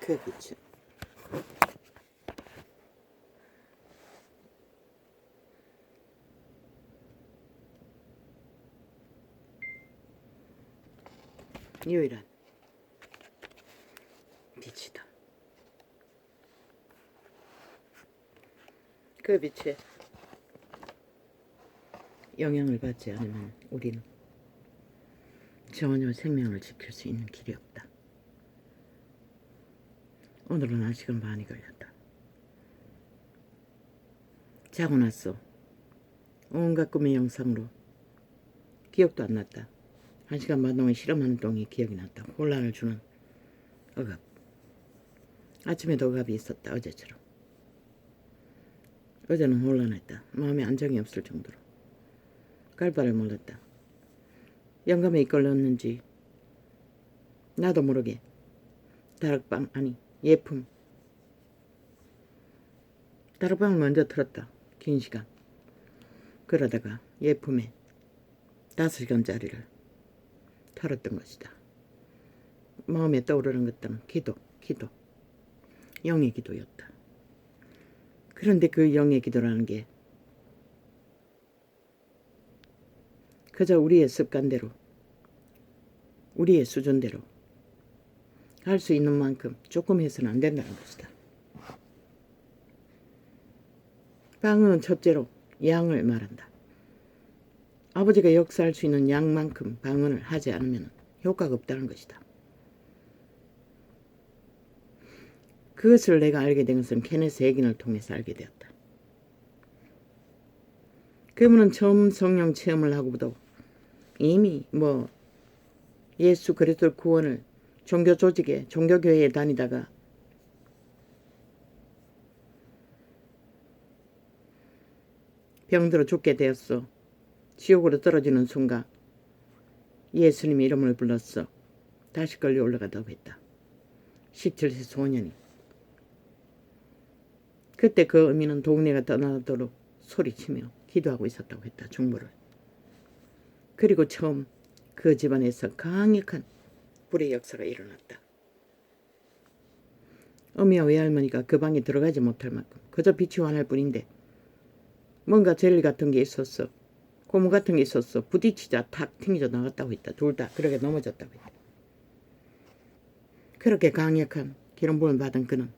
그렇지. 유일한 빛이다. 그 빛에 영향을 받지 않으면 우리는 전혀 생명을 지킬 수 있는 길이 없다. 오늘은 아직은 많이 걸렸다. 자고 났어. 온갖 꿈의 영상으로 기억도 안 났다. 1시간 반 동안 실험하는 동이 기억이 났다. 혼란을 주는 억압. 아침에도 억압이 있었다. 어제처럼. 어제는 혼란했다. 마음에 안정이 없을 정도로. 갈 바를 몰랐다. 영감에 이끌렸는지 나도 모르게 다락방 아니 예품 다락방을 먼저 틀었다. 긴 시간. 그러다가 예품에 5시간짜리를 털었던 것이다. 마음에 떠오르는 것들은 기도, 영의 기도였다. 그런데 그 영의 기도라는 게 그저 우리의 습관대로, 우리의 수준대로 할 수 있는 만큼 조금 해서는 안 된다는 것이다. 방언은 첫째로 양을 말한다. 아버지가 역사할 수 있는 양만큼 방언을 하지 않으면 효과가 없다는 것이다. 그것을 내가 알게 된 것은 케네스 해긴을 통해서 알게 되었다. 그분은 처음 성령 체험을 하고도 이미 예수 그리스도 구원을 종교 조직에 종교교회에 다니다가 병들어 죽게 되었어. 지옥으로 떨어지는 순간 예수님 이름을 불렀어. 다시 걸려 올라가다고 했다. 17세 소년이. 그때 그 의미는 동네가 떠나도록 소리치며 기도하고 있었다고 했다. 중보를. 그리고 처음 그 집안에서 강력한 불의 역사가 일어났다. 어미와 외할머니가 그 방에 들어가지 못할 만큼 그저 빛이 환할 뿐인데 뭔가 젤리 같은 게 있었어. 고무 같은 게 있었어. 부딪히자 탁 튕겨져 나갔다고 했다. 둘 다 그렇게 넘어졌다고 했다. 그렇게 강력한 기름부음을 받은 그는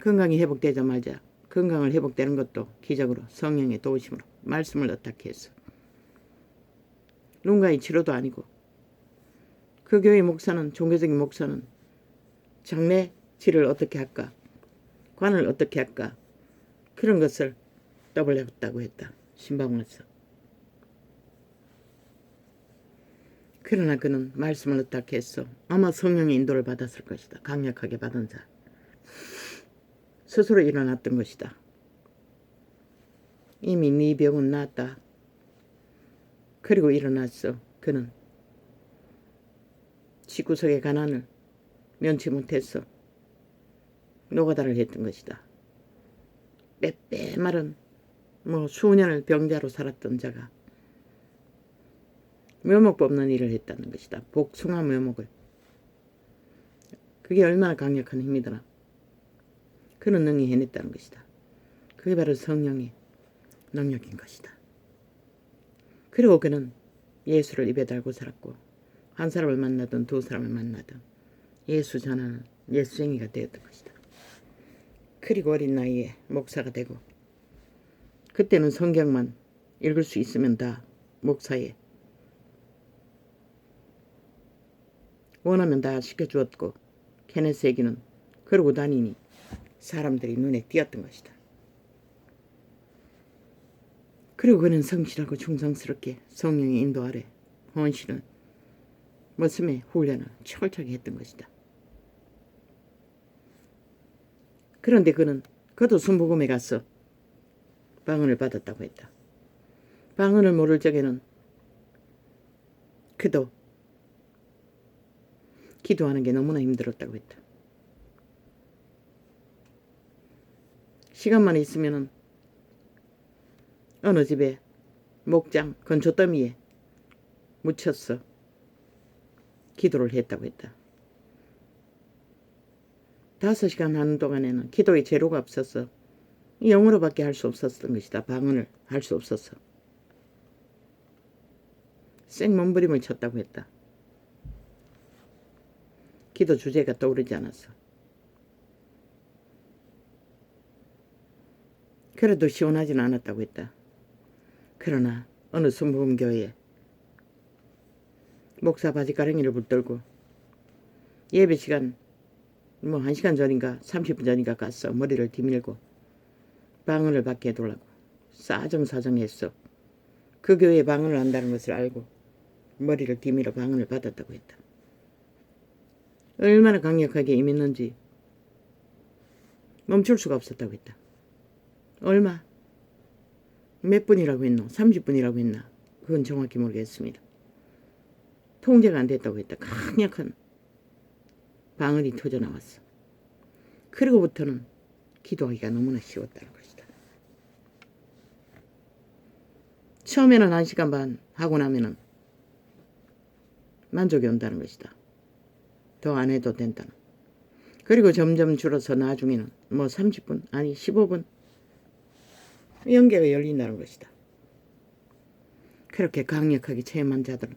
건강이 회복되자마자 건강을 회복되는 것도 기적으로 성령의 도우심으로 말씀을 어떻게 했어. 누군가의 치료도 아니고 그 교회 목사는 종교적인 목사는 장례질을 어떻게 할까 관을 어떻게 할까 그런 것을 떠벌렸다고 했다. 신방원에서. 그러나 그는 말씀을 어떻게 했어. 아마 성령의 인도를 받았을 것이다. 강력하게 받은 자. 스스로 일어났던 것이다. 이미 네 병은 나았다. 그리고 일어났어. 그는 집구석의 가난을 면치 못했어. 노가다를 했던 것이다. 빼빼 마른 수년을 병자로 살았던 자가 묘목 뽑는 일을 했다는 것이다. 복숭아 묘목을. 그게 얼마나 강력한 힘이더라. 그는 능히 해냈다는 것이다. 그게 바로 성령의 능력인 것이다. 그리고 그는 예수를 입에 달고 살았고 한 사람을 만나든 두 사람을 만나든 예수 전하는 예수쟁이가 되었던 것이다. 그리고 어린 나이에 목사가 되고 그때는 성경만 읽을 수 있으면 다 목사에 원하면 다 시켜주었고 케네스 해긴은 그러고 다니니 사람들이 눈에 띄었던 것이다. 그리고 그는 성실하고 충성스럽게 성령의 인도 아래 헌신은 머슴의 훈련을 철저하게 했던 것이다. 그런데 그도 순복음에 가서 방언을 받았다고 했다. 방언을 모를 적에는 그도 기도하는 게 너무나 힘들었다고 했다. 시간만 있으면은 어느 집에 목장 건초더미에 묻혔어. 기도를 했다고 했다. 5시간 하는 동안에는 기도의 재료가 없어서 영어로밖에 할 수 없었던 것이다. 방언을 할 수 없었어. 생몸부림을 쳤다고 했다. 기도 주제가 떠오르지 않았어. 그래도 시원하지는 않았다고 했다. 그러나 어느 순복음교회에 목사 바지가랑이를 붙들고 예배 시간 1시간 전인가 30분 전인가 갔어. 머리를 뒤밀고 방언을 받게 해달라고 싸정사정했어. 그 교회에 방언을 한다는 것을 알고 머리를 뒤밀어 방언을 받았다고 했다. 얼마나 강력하게 임했는지 멈출 수가 없었다고 했다. 얼마? 몇 분이라고 했노? 30분이라고 했나? 그건 정확히 모르겠습니다. 통제가 안 됐다고 했다. 강력한 방언이 터져나왔어. 그리고부터는 기도하기가 너무나 쉬웠다는 것이다. 처음에는 1시간 반 하고 나면은 만족이 온다는 것이다. 더 안 해도 된다는. 그리고 점점 줄어서 나중에는 30분 아니 15분 연계가 열린다는 것이다. 그렇게 강력하게 체험한 자들은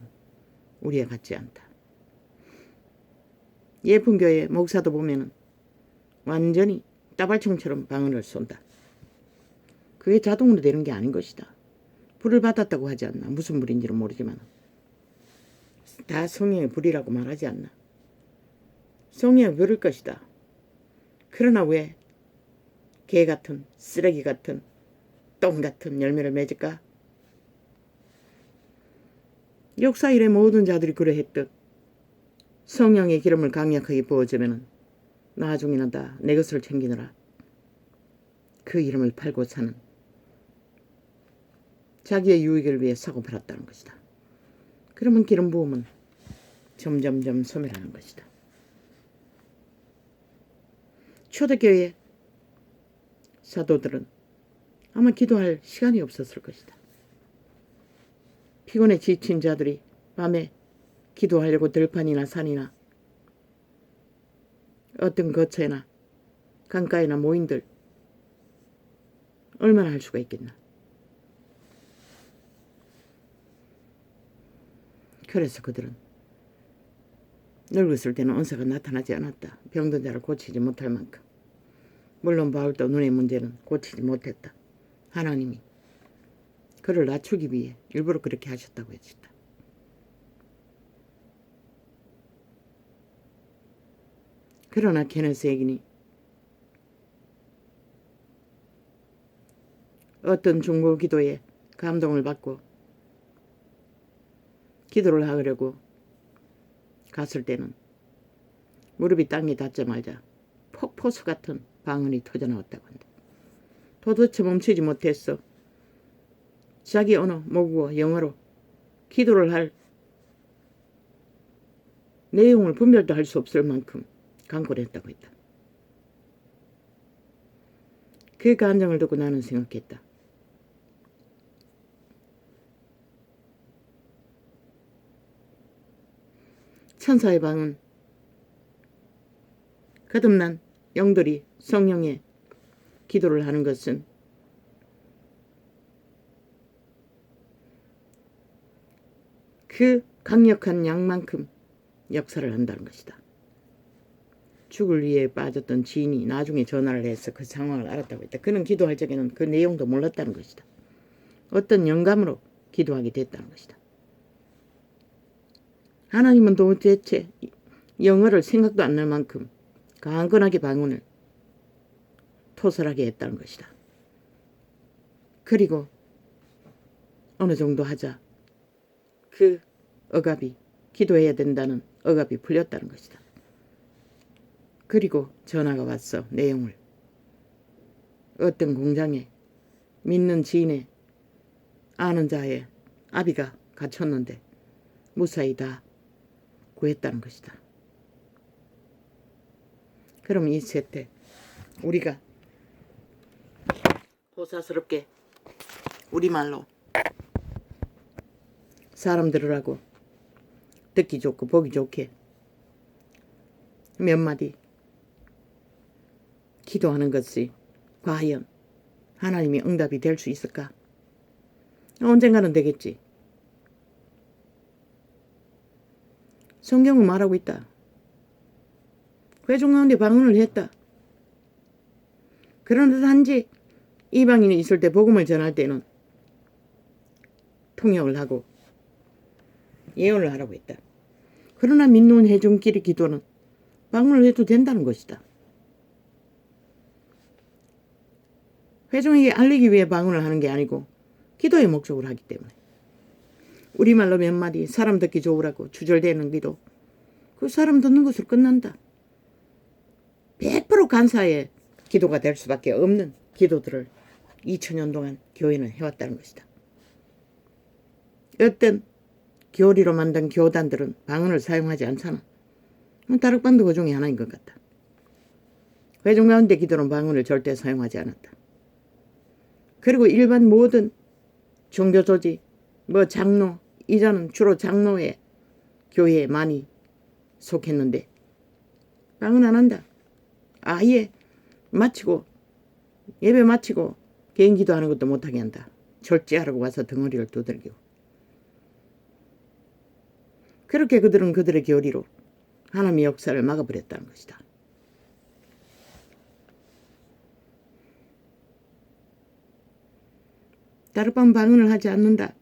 우리와 같지 않다. 예쁜 교회 목사도 보면은 완전히 따발총처럼 방언을 쏜다. 그게 자동으로 되는 게 아닌 것이다. 불을 받았다고 하지 않나. 무슨 불인지는 모르지만 다 성령의 불이라고 말하지 않나. 성령의 불일 것이다. 그러나 왜 개 같은 쓰레기 같은 똥 같은 열매를 맺을까? 역사 이래 모든 자들이 그러했듯 성령의 기름을 강력하게 부어주면 나중에는 다 내 것을 챙기느라 그 이름을 팔고 사는 자기의 유익을 위해 사고 팔았다는 것이다. 그러면 기름 부음은 점점점 소멸하는 것이다. 초대교회 사도들은 아마 기도할 시간이 없었을 것이다. 피곤에 지친 자들이 밤에 기도하려고 들판이나 산이나 어떤 거처나 강가에나 모인들 얼마나 할 수가 있겠나. 그래서 그들은 늙었을 때는 은사가 나타나지 않았다. 병든 자를 고치지 못할 만큼. 물론 바울도 눈의 문제는 고치지 못했다. 하나님이 그를 낮추기 위해 일부러 그렇게 하셨다고 했다. 그러나 케네스 에긴이 어떤 중보 기도에 감동을 받고 기도를 하려고 갔을 때는 무릎이 땅에 닿자마자 폭포수 같은 방언이 터져나왔다고 한다. 도대체 멈추지 못했어. 자기 언어 모국어 영어로 기도를 할 내용을 분별도 할 수 없을 만큼 강구를 했다고 했다. 그 감정을 듣고 나는 생각했다. 천사의 방은 거듭난 영들이 성령의 기도를 하는 것은 그 강력한 양만큼 역사를 한다는 것이다. 죽을 위해 빠졌던 지인이 나중에 전화를 해서 그 상황을 알았다고 했다. 그는 기도할 적에는 그 내용도 몰랐다는 것이다. 어떤 영감으로 기도하게 됐다는 것이다. 하나님은 도대체 영어를 생각도 안 날 만큼 강건하게 방언을 토설하게 했다는 것이다. 그리고 어느 정도 하자 그 억압이 기도해야 된다는 억압이 풀렸다는 것이다. 그리고 전화가 왔어. 내용을 어떤 공장에 믿는 지인의 아는 자의 아비가 갇혔는데 무사히 다 구했다는 것이다. 그럼 이 세태 우리가 호사스럽게 우리말로 사람들을 하고 듣기 좋고 보기 좋게 몇 마디 기도하는 것이 과연 하나님이 응답이 될 수 있을까? 언젠가는 되겠지. 성경은 말하고 있다. 회중 가운데 방언을 했다. 그러나 단지 이방인이 있을 때 복음을 전할 때는 통역을 하고 예언을 하라고 했다. 그러나 믿는 회중끼리 기도는 방언을 해도 된다는 것이다. 회중에게 알리기 위해 방언을 하는 게 아니고 기도의 목적으로 하기 때문에 우리말로 몇 마디 사람 듣기 좋으라고 주절되는 기도 그 사람 듣는 것으로 끝난다. 100% 간사의 기도가 될 수밖에 없는 기도들을 2000년 동안 교회는 해왔다는 것이다. 어떤 교리로 만든 교단들은 방언을 사용하지 않잖아. 다락방도 그 중에 하나인 것 같다. 회중 가운데 기도는 방언을 절대 사용하지 않았다. 그리고 일반 모든 종교 조직, 장로, 이자는 주로 장로의 교회에 많이 속했는데 방언 안 한다. 아예 마치고 예배 마치고 개인 기도하는 것도 못하게 한다. 절제하라고 와서 덩어리를 두들기고. 그렇게 그들은 그들의 교리로 하나님의 역사를 막아버렸다는 것이다. 다락방 방언을 하지 않는다.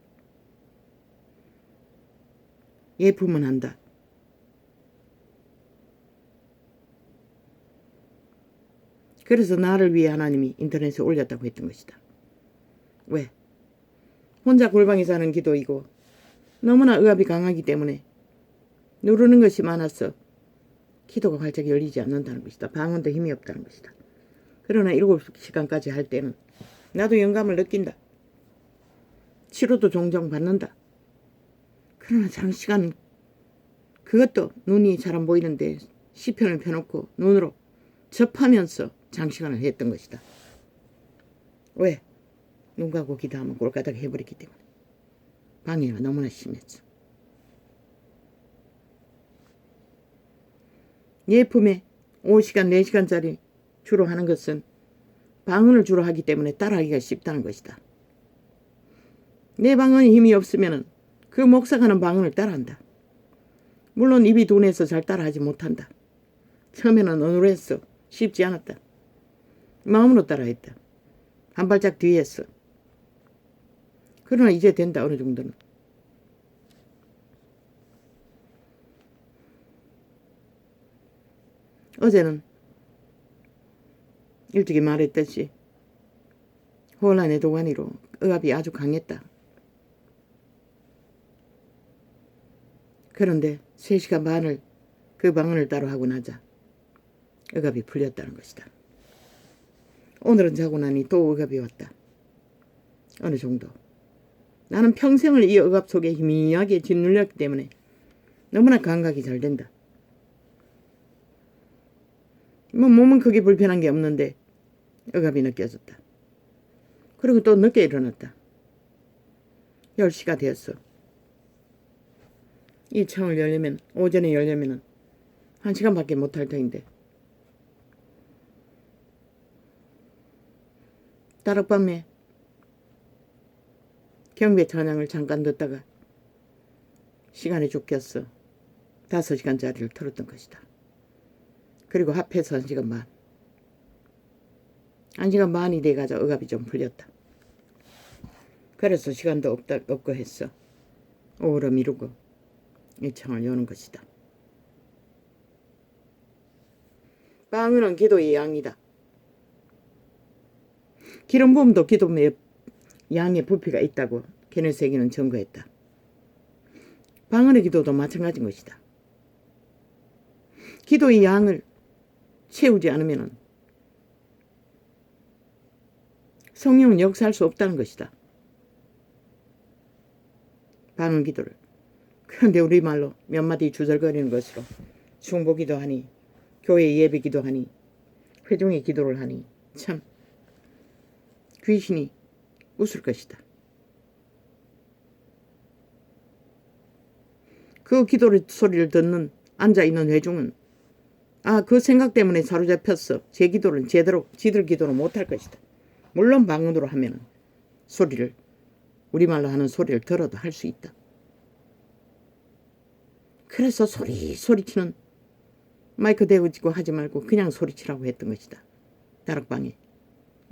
예품은 한다. 그래서 나를 위해 하나님이 인터넷에 올렸다고 했던 것이다. 왜? 혼자 골방에서 하는 기도이고 너무나 의압이 강하기 때문에 누르는 것이 많아서 기도가 활짝 열리지 않는다는 것이다. 방언도 힘이 없다는 것이다. 그러나 7시간까지 할 때는 나도 영감을 느낀다. 치료도 종종 받는다. 그러나 장시간 그것도 눈이 잘 안 보이는데 시편을 펴놓고 눈으로 접하면서 장시간을 했던 것이다. 왜? 눈 감고 기도하면 꼴까닥 해버렸기 때문에. 방해가 너무나 심했어. 예품에 5시간, 4시간짜리 주로 하는 것은 방언을 주로 하기 때문에 따라하기가 쉽다는 것이다. 내 방언이 힘이 없으면 그 목사가 하는 방언을 따라한다. 물론 입이 둔해서 잘 따라하지 못한다. 처음에는 어눌했어. 쉽지 않았다. 마음으로 따라했다. 한 발짝 뒤에 했어. 그러나 이제 된다. 어느 정도는. 어제는 일찍이 말했듯이 혼란의 도가니로 의압이 아주 강했다. 그런데 3시간 반을 그 방언을 따로 하고 나자 억압이 풀렸다는 것이다. 오늘은 자고 나니 또 억압이 왔다. 어느 정도. 나는 평생을 이 억압 속에 희미하게 짓눌렸기 때문에 너무나 감각이 잘 된다. 몸은 크게 불편한 게 없는데 억압이 느껴졌다. 그리고 또 늦게 일어났다. 10시가 되었어. 이 창을 열려면 오전에 열려면 1시간밖에 못할 터인데 다락밤에 경배 찬양을 잠깐 듣다가 시간이 쫓겼어. 5시간짜리를 틀었던 것이다. 그리고 합해서 1시간 반. 1시간 반이 돼가자 억압이 좀 풀렸다. 그래서 시간도 없고 했어. 오후로 미루고 이 창을 여는 것이다. 방언은 기도의 양이다. 기름 부음도 기도의 양의 부피가 있다고 케네세기는 증거했다. 방언의 기도도 마찬가지인 것이다. 기도의 양을 채우지 않으면 성령은 역사할 수 없다는 것이다. 방언 기도를. 그런데 우리말로 몇 마디 주절거리는 것으로 중보기도 하니 교회 예배 기도하니 회중의 기도를 하니 참 귀신이 웃을 것이다. 그 기도 소리를 듣는 앉아있는 회중은 그 생각 때문에 사로잡혔어. 제 기도를 제대로 지들 기도를 못할 것이다. 물론 방언으로 하면은 소리를 우리말로 하는 소리를 들어도 할 수 있다. 그래서 소리치는 마이크 대고 하지 말고 그냥 소리치라고 했던 것이다. 다락방에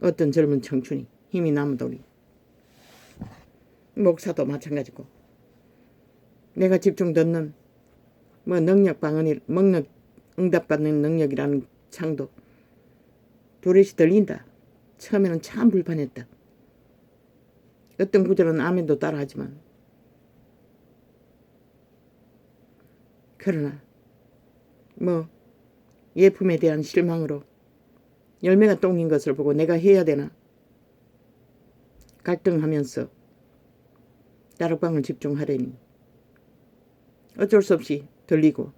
어떤 젊은 청춘이 힘이 남더니 목사도 마찬가지고 내가 집중 듣는 능력 방언이 응답받는 능력이라는 창도 도렛이 들린다. 처음에는 참 불편했다. 어떤 구절은 아멘도 따라하지만 그러나 예품에 대한 실망으로 열매가 똥인 것을 보고 내가 해야 되나 갈등하면서 다락방을 집중하려니 어쩔 수 없이 들리고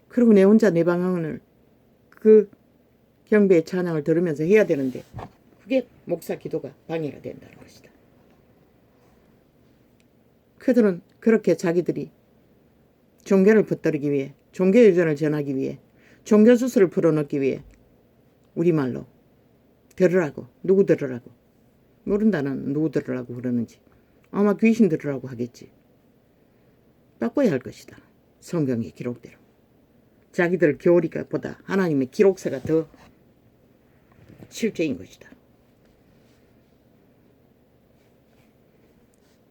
그리고 내 혼자 내 방언을 그 경배의 찬양을 들으면서 해야 되는데 그게 목사 기도가 방해가 된다는 것이다. 그들은 그렇게 자기들이 종교를 붙들기 위해 종교 유전을 전하기 위해 종교 수술을 풀어넣기 위해 우리말로 들으라고 누구 들으라고 모른다는 누구 들으라고 그러는지 아마 귀신 들으라고 하겠지. 바꿔야 할 것이다. 성경의 기록대로. 자기들 교리가 보다 하나님의 기록세가 더 실제인 것이다.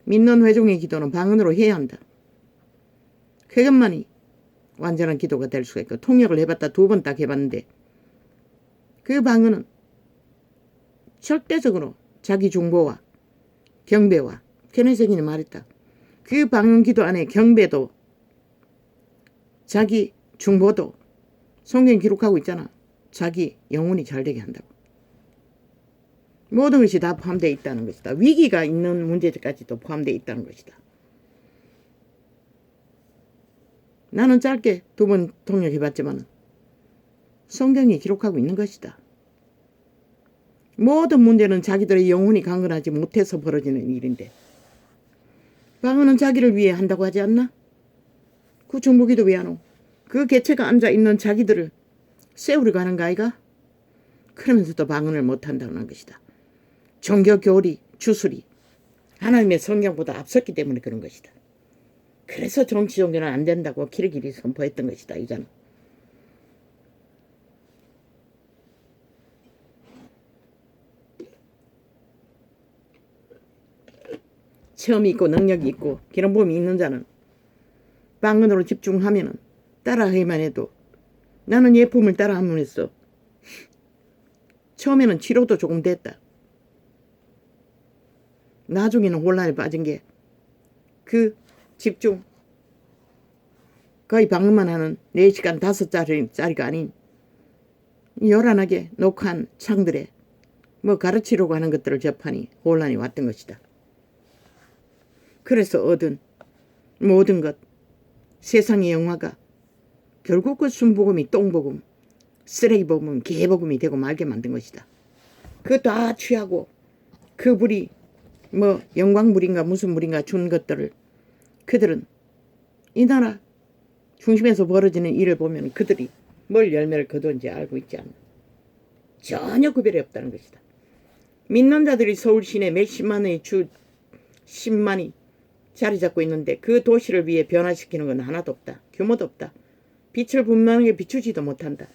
믿는 회중의 기도는 방언으로 해야 한다. 그것만이 완전한 기도가 될 수가 있고 통역을 해봤다 2번 딱 해봤는데 그 방언은 절대적으로 자기 중보와 경배와 견해적인 말했다. 그 방언 기도 안에 경배도 자기 중보도 성경 기록하고 있잖아. 자기 영혼이 잘되게 한다고. 모든 것이 다 포함되어 있다는 것이다. 위기가 있는 문제까지도 포함되어 있다는 것이다. 나는 짧게 2번 통역해봤지만 성경이 기록하고 있는 것이다. 모든 문제는 자기들의 영혼이 강건하지 못해서 벌어지는 일인데 방언은 자기를 위해 한다고 하지 않나? 그 중보기도 왜 안 오? 그 개체가 앉아있는 자기들을 세우려고 하는 거 아이가? 그러면서도 방언을 못한다는 것이다. 종교 교리, 주술이 하나님의 성경보다 앞섰기 때문에 그런 것이다. 그래서 정치 종교는 안 된다고 길길이 선포했던 것이다. 이자는. 체험이 있고 능력이 있고 기름부음이 있는 자는 방언으로 집중하면은 따라하기만 해도 나는 예품을 따라하면서 처음에는 치료도 조금 됐다. 나중에는 혼란에 빠진 게 그 집중 거의 방언만 하는 4시간 5짜리가 아닌 요란하게 녹화한 창들에 가르치려고 하는 것들을 접하니 혼란이 왔던 것이다. 그래서 얻은 모든 것 세상의 영화가 결국 그 순복음이 똥복음 쓰레기복음 개복음이 되고 말게 만든 것이다. 그거 다 취하고 그 불이 영광물인가 무슨 물인가 준 것들을 그들은 이 나라 중심에서 벌어지는 일을 보면 그들이 뭘 열매를 거두는지 알고 있지 않나. 전혀 구별이 없다는 것이다. 믿는 자들이 서울 시내 몇십만의 주 10만이 자리 잡고 있는데 그 도시를 위해 변화시키는 건 하나도 없다. 규모도 없다. 빛을 분명하게 비추지도 못한다.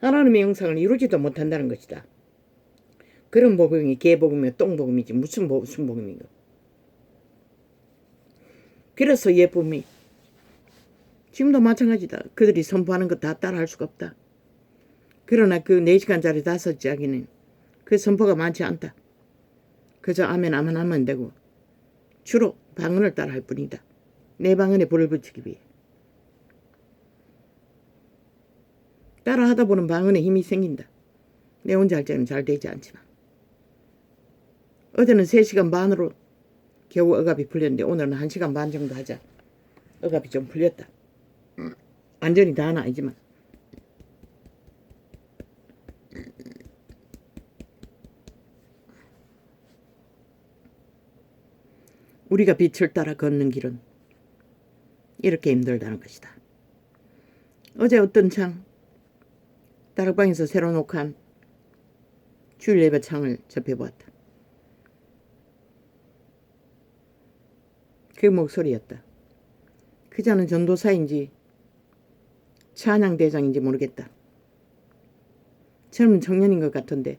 하나님의 영상을 이루지도 못한다는 것이다. 그런 복음이 개복음이며 똥복음이지 무슨 복음인가. 그래서 예쁨이 지금도 마찬가지다. 그들이 선포하는 것 다 따라할 수가 없다. 그러나 그 4시간짜리 5장에는 그 선포가 많지 않다. 그저 아멘 아멘 하면 되고 주로 방언을 따라할 뿐이다. 내 방언에 불을 붙이기 위해. 따라하다 보는 방언에 힘이 생긴다. 내 혼자 할 때는 잘 되지 않지만. 어제는 3시간 반으로 겨우 억압이 풀렸는데 오늘은 1시간 반 정도 하자. 억압이 좀 풀렸다. 완전히 다는 아니지만. 우리가 빛을 따라 걷는 길은 이렇게 힘들다는 것이다. 어제 어떤 창, 다락방에서 새로 녹화한 주일 예배 창을 접해보았다. 그 목소리였다. 그자는 전도사인지 찬양대장인지 모르겠다. 젊은 청년인 것 같은데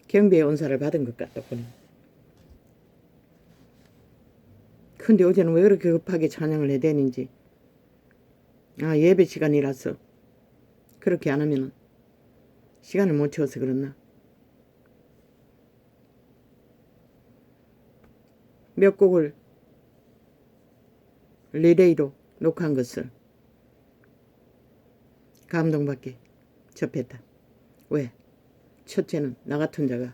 경배의 은사를 받은 것 같다 보니. 근데 어제는 왜 그렇게 급하게 찬양을 해대는지. 예배 시간이라서 그렇게 안 하면은 시간을 못 채워서 그렇나. 몇 곡을 리레이로 녹화한 것을 감동받게 접했다. 왜? 첫째는 나 같은 자가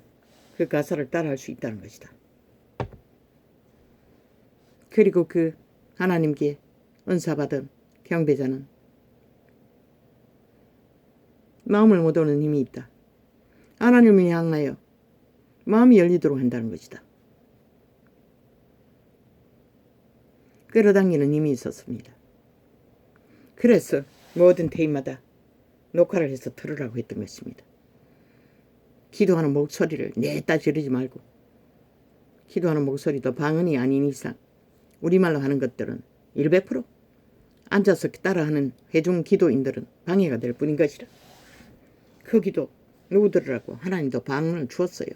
그 가사를 따라할 수 있다는 것이다. 그리고 그 하나님께 은사받은 경배자는 마음을 못 오는 힘이 있다. 하나님을 향하여 마음이 열리도록 한다는 것이다. 끌어당기는 힘이 있었습니다. 그래서 모든 테이마다 녹화를 해서 들으라고 했던 것입니다. 기도하는 목소리를 냈다 지르지 말고, 기도하는 목소리도 방언이 아닌 이상 우리말로 하는 것들은 100% 앉아서 따라하는 회중 기도인들은 방해가 될 뿐인 것이라. 그 기도 누구 들으라고 하나님도 방언을 주었어요.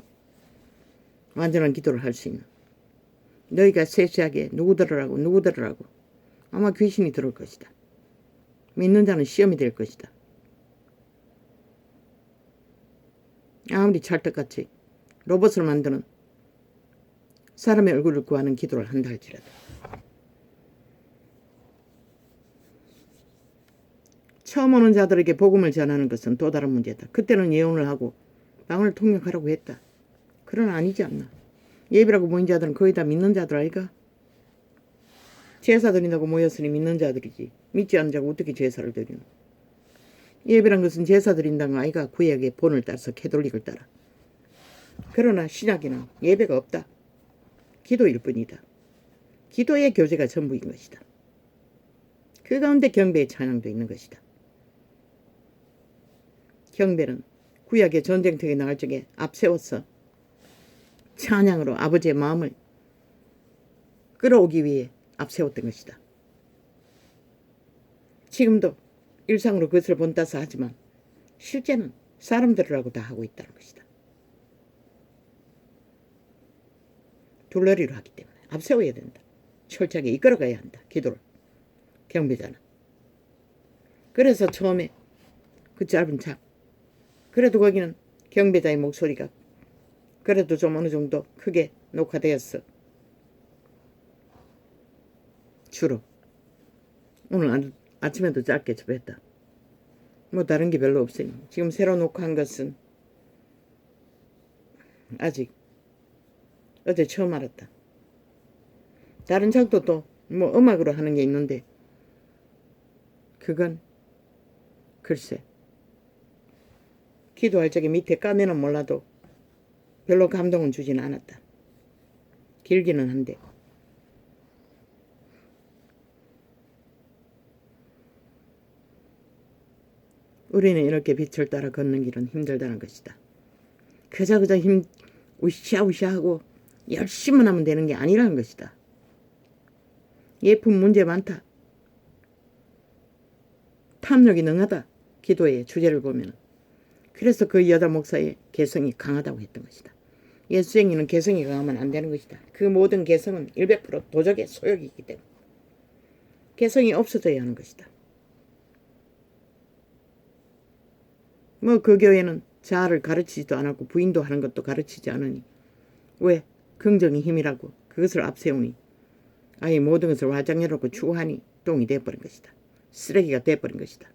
완전한 기도를 할 수 있는. 너희가 세세하게 누구 들으라고 아마 귀신이 들을 것이다. 믿는 자는 시험이 될 것이다. 아무리 찰떡같이 로봇을 만드는 사람의 얼굴을 구하는 기도를 한다 할지라도 처음 오는 자들에게 복음을 전하는 것은 또 다른 문제다. 그때는 예언을 하고 방언을 통역하라고 했다. 그러나 아니지 않나. 예배라고 모인 자들은 거의 다 믿는 자들 아이가? 제사 드린다고 모였으니 믿는 자들이지. 믿지 않는 자가 어떻게 제사를 드리노. 예배란 것은 제사 드린다는 거 아이가. 구약의 본을 따라서 캐톨릭을 따라. 그러나 신약에는 예배가 없다. 기도일 뿐이다. 기도의 교제가 전부인 것이다. 그 가운데 경배의 찬양도 있는 것이다. 경배는 구약의 전쟁터에 나갈 적에 앞세워서 찬양으로 아버지의 마음을 끌어오기 위해 앞세웠던 것이다. 지금도 일상으로 그것을 본따서 하지만 실제는 사람들이라고 다 하고 있다는 것이다. 둘러리로 하기 때문에 앞세워야 된다. 철저하게 이끌어가야 한다. 기도를. 경배자는. 그래서 처음에 그 짧은 참, 그래도 거기는 경배자의 목소리가 그래도 좀 어느 정도 크게 녹화되었어. 주로. 오늘 아침에도 짧게 접했다. 뭐 다른 게 별로 없으니. 지금 새로 녹화한 것은 아직 어제 처음 알았다. 다른 작도 또 뭐 음악으로 하는 게 있는데 그건 글쎄 기도할 적에 밑에 까면은 몰라도 별로 감동은 주진 않았다. 길기는 한데 우리는 이렇게 빛을 따라 걷는 길은 힘들다는 것이다. 그저 우시하고 열심히만 하면 되는 게 아니라는 것이다. 예품 문제 많다. 탐욕이 능하다. 기도의 주제를 보면. 그래서 그 여자 목사의 개성이 강하다고 했던 것이다. 예수쟁이는 개성이 강하면 안 되는 것이다. 그 모든 개성은 100% 도적의 소욕이기 때문에 개성이 없어져야 하는 것이다. 뭐 그 교회는 자아를 가르치지도 않았고 부인도 하는 것도 가르치지 않으니 왜? 긍정이 힘이라고 그것을 앞세우니 아예 모든 것을 화장해놓고 추구하니 똥이 돼버린 것이다. 쓰레기가 돼버린 것이다.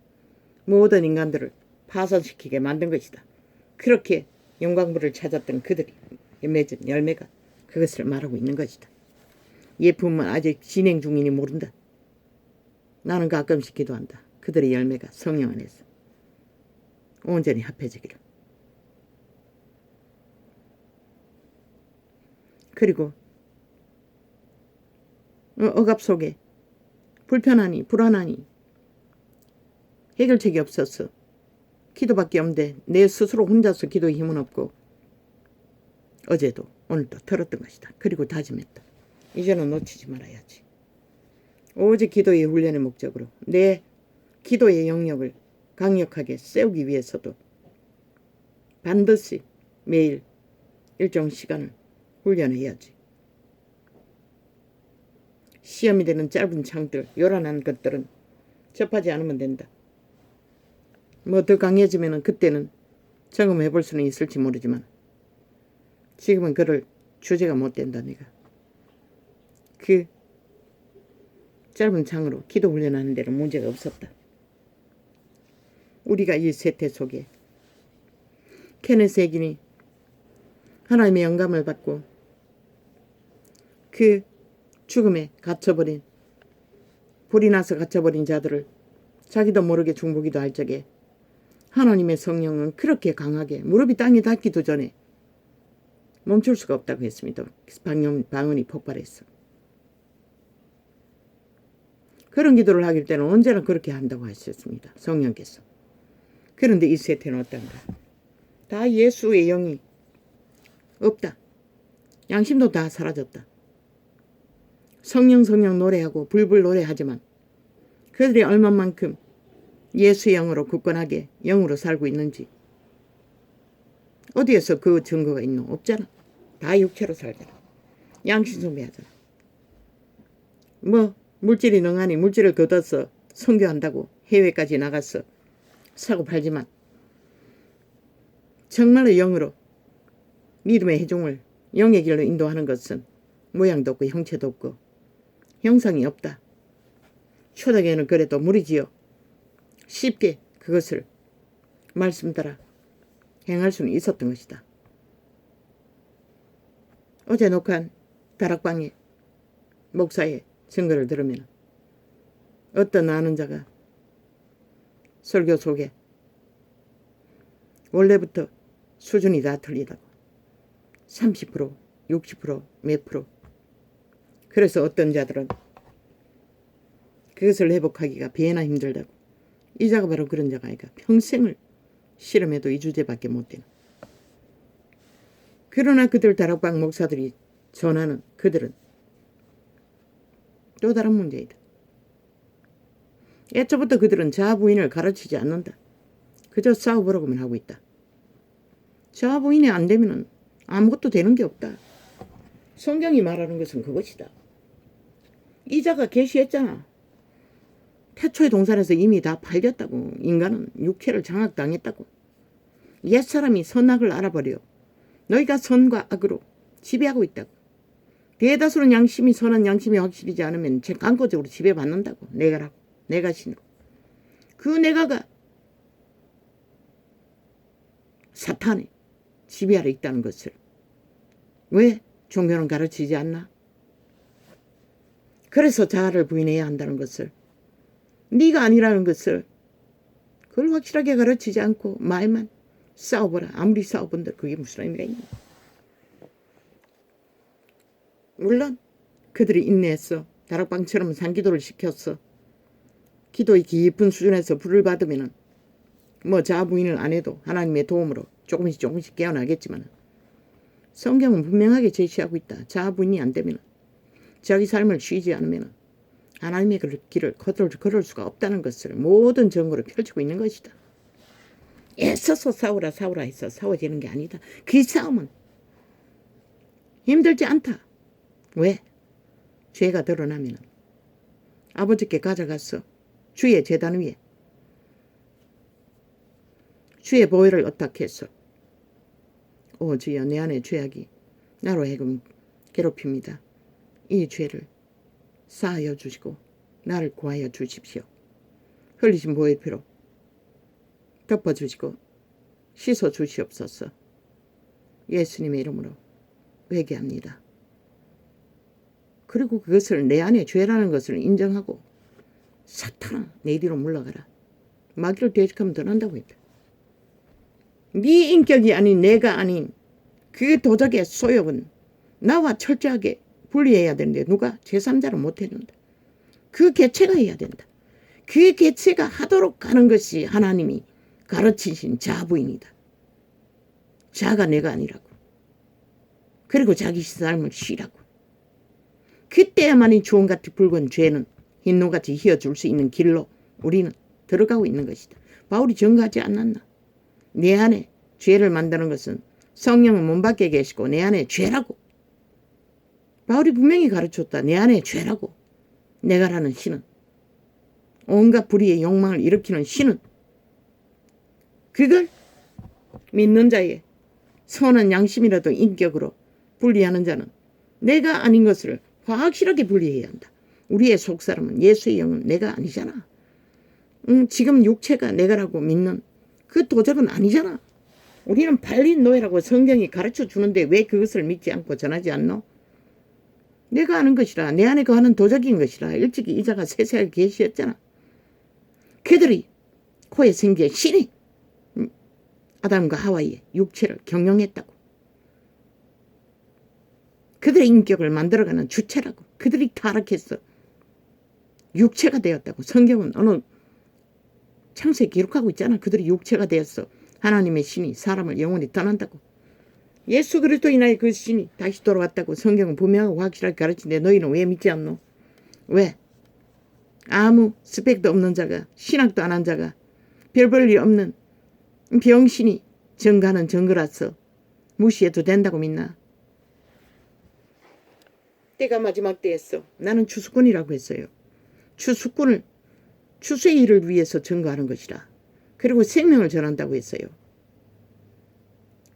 모든 인간들을 파산시키게 만든 것이다. 그렇게 영광부를 찾았던 그들이 맺은 열매가 그것을 말하고 있는 것이다. 예품은 아직 진행 중이니 모른다. 나는 가끔씩 기도한다. 그들의 열매가 성령 안에서 온전히 합해지기를. 그리고 억압 속에 불편하니 불안하니 해결책이 없었어. 기도밖에 없는데 내 스스로 혼자서 기도의 힘은 없고 어제도 오늘도 들었던 것이다. 그리고 다짐했다. 이제는 놓치지 말아야지. 오직 기도의 훈련의 목적으로 내 기도의 영역을 강력하게 세우기 위해서도 반드시 매일 일정 시간을 훈련해야지. 시험이 되는 짧은 창들, 요란한 것들은 접하지 않으면 된다. 뭐 더 강해지면 그때는 점검해 볼 수는 있을지 모르지만 지금은 그럴 주제가 못 된다. 내가 그 짧은 창으로 기도 훈련하는 데는 문제가 없었다. 우리가 이 세태 속에 케네스 해긴이 하나님의 영감을 받고 그 죽음에 갇혀버린 불이 나서 갇혀버린 자들을 자기도 모르게 중보기도 할 적에 하나님의 성령은 그렇게 강하게 무릎이 땅에 닿기도 전에 멈출 수가 없다고 했습니다. 방언이 폭발했어. 그런 기도를 하길 때는 언제나 그렇게 한다고 하셨습니다. 성령께서. 그런데 이 세태는 어떤가? 다 예수의 영이 없다. 양심도 다 사라졌다. 성령 노래하고 불불 노래하지만 그들이 얼마만큼 예수의 영으로 굳건하게 영으로 살고 있는지 어디에서 그 증거가 있노? 없잖아. 다 육체로 살잖아. 양심 숭배하잖아. 뭐 물질이 능하니 물질을 걷어서 선교한다고 해외까지 나가서 사고 팔지만 정말로 영으로 믿음의 회중을 영의 길로 인도하는 것은 모양도 없고 형체도 없고 형상이 없다. 초대교회는 그래도 무리지어 쉽게 그것을 말씀 따라 행할 수는 있었던 것이다. 어제 녹화한 다락방의 목사의 증거를 들으면 어떤 아는 자가 설교 속에 원래부터 수준이 다 틀리다고 30%, 60%, 몇 프로. 그래서 어떤 자들은 그것을 회복하기가 배나 힘들다고. 이 자가 바로 그런 자가 아니까 평생을 실험해도 2주제밖에 못 되는. 그러나 그들 다락방 목사들이 전하는 그들은 또 다른 문제이다. 애초부터 그들은 자아부인을 가르치지 않는다. 그저 싸워보라고만 하고 있다. 자아부인이 안 되면 아무것도 되는 게 없다. 성경이 말하는 것은 그것이다. 이자가 계시했잖아. 태초의 동산에서 이미 다 팔렸다고. 인간은 육체를 장악당했다고. 옛사람이 선악을 알아버려 너희가 선과 악으로 지배하고 있다고. 대다수는 양심이 선한 양심이 확실하지 않으면 강고적으로 지배받는다고. 내가라고. 내가 신으로. 그 내가가 사탄의 지배 아래 있다는 것을 왜 종교는 가르치지 않나? 그래서 자아를 부인해야 한다는 것을, 네가 아니라는 것을 그걸 확실하게 가르치지 않고 말만 싸워보라. 아무리 싸워본들 그게 무슨 의미가 있냐. 물론 그들이 인내했어. 다락방처럼 산기도를 시켰어. 기도의 깊은 수준에서 불을 받으면 뭐 자아부인을 안 해도 하나님의 도움으로 조금씩 깨어나겠지만 성경은 분명하게 제시하고 있다. 자아부인이 안 되면 자기 삶을 쉬지 않으면 하나님의 길을 걸을 수가 없다는 것을 모든 증거로 펼치고 있는 것이다. 애써서 싸우라 해서 싸워지는 게 아니다. 그 싸움은 힘들지 않다. 왜? 죄가 드러나면 아버지께 가져가서 주의 제단 위에 주의 보혈을 어떻게해서 오 주여 내 안에 죄악이 나로 하여금 괴롭힙니다. 이 죄를 사하여 주시고 나를 구하여 주십시오. 흘리신 보혈피로 덮어주시고 씻어 주시옵소서. 예수님의 이름으로 회개합니다. 그리고 그것을 내 안에 죄라는 것을 인정하고 사탄아 내 뒤로 물러가라. 마귀를 대적하면 더 난다고 했다. 네 인격이 아닌 내가 아닌 그 도적의 소욕은 나와 철저하게 분리해야 되는데 누가? 제3자를 못 해준다. 그 개체가 해야 된다. 그 개체가 하도록 하는 것이 하나님이 가르치신 자부입니다. 자가 내가 아니라고. 그리고 자기 삶을 쉬라고. 그때야만이 주홍같이 붉은 죄는 흰노같이 휘어줄 수 있는 길로 우리는 들어가고 있는 것이다. 바울이 증거하지 않았나? 내 안에 죄를 만드는 것은 성령은 문 밖에 계시고 내 안에 죄라고. 바울이 분명히 가르쳤다. 내 안에 죄라고. 내가라는 신은, 온갖 불의의 욕망을 일으키는 신은, 그걸 믿는 자의 선한 양심이라도 인격으로 분리하는 자는 내가 아닌 것을 확실하게 분리해야 한다. 우리의 속사람은, 예수의 영은 내가 아니잖아. 지금 육체가 내가라고 믿는 그 도적은 아니잖아. 우리는 팔린 노예라고 성경이 가르쳐 주는데 왜 그것을 믿지 않고 전하지 않노? 내가 아는 것이라, 내 안에 거하는 도적인 것이라 일찍이 이자가 세세하게 계시했잖아. 그들이 코에 생기의 신이 아담과 하와의 육체를 경영했다고. 그들의 인격을 만들어가는 주체라고. 그들이 타락해서 육체가 되었다고. 성경은 어느 창세에 기록하고 있잖아. 그들이 육체가 되었어. 하나님의 신이 사람을 영원히 떠난다고. 예수 그리스도인의 그 신이 다시 돌아왔다고 성경은 분명하고 확실하게 가르치는데 너희는 왜 믿지 않노? 왜? 아무 스펙도 없는 자가, 신학도 안 한 자가, 별 볼 일 없는 병신이 증거하는 증거라서 무시해도 된다고 믿나? 때가 마지막 때였어. 나는 추수꾼이라고 했어요. 추수꾼을 추수의 일을 위해서 증거하는 것이라. 그리고 생명을 전한다고 했어요.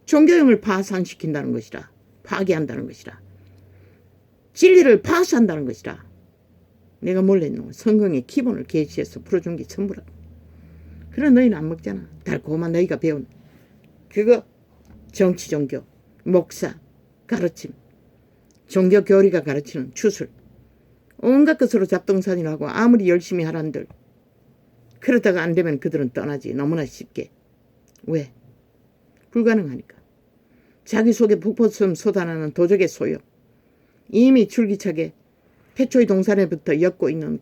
종교형을 파산시킨다는 것이라. 파괴한다는 것이라. 진리를 파수한다는 것이라. 내가 몰랐노. 성경의 기본을 계시해서 풀어준 게 전부라고. 그래 너희는 안 먹잖아. 달콤한 너희가 배운 그거 정치 종교, 목사, 가르침, 종교 교리가 가르치는 추술, 온갖 것으로 잡동사니라고 아무리 열심히 하란들 그러다가 안 되면 그들은 떠나지. 너무나 쉽게. 왜? 불가능하니까. 자기 속에 폭포처럼 쏟아나는 도적의 소욕, 이미 줄기차게 태초의 동산에부터 엮고 있는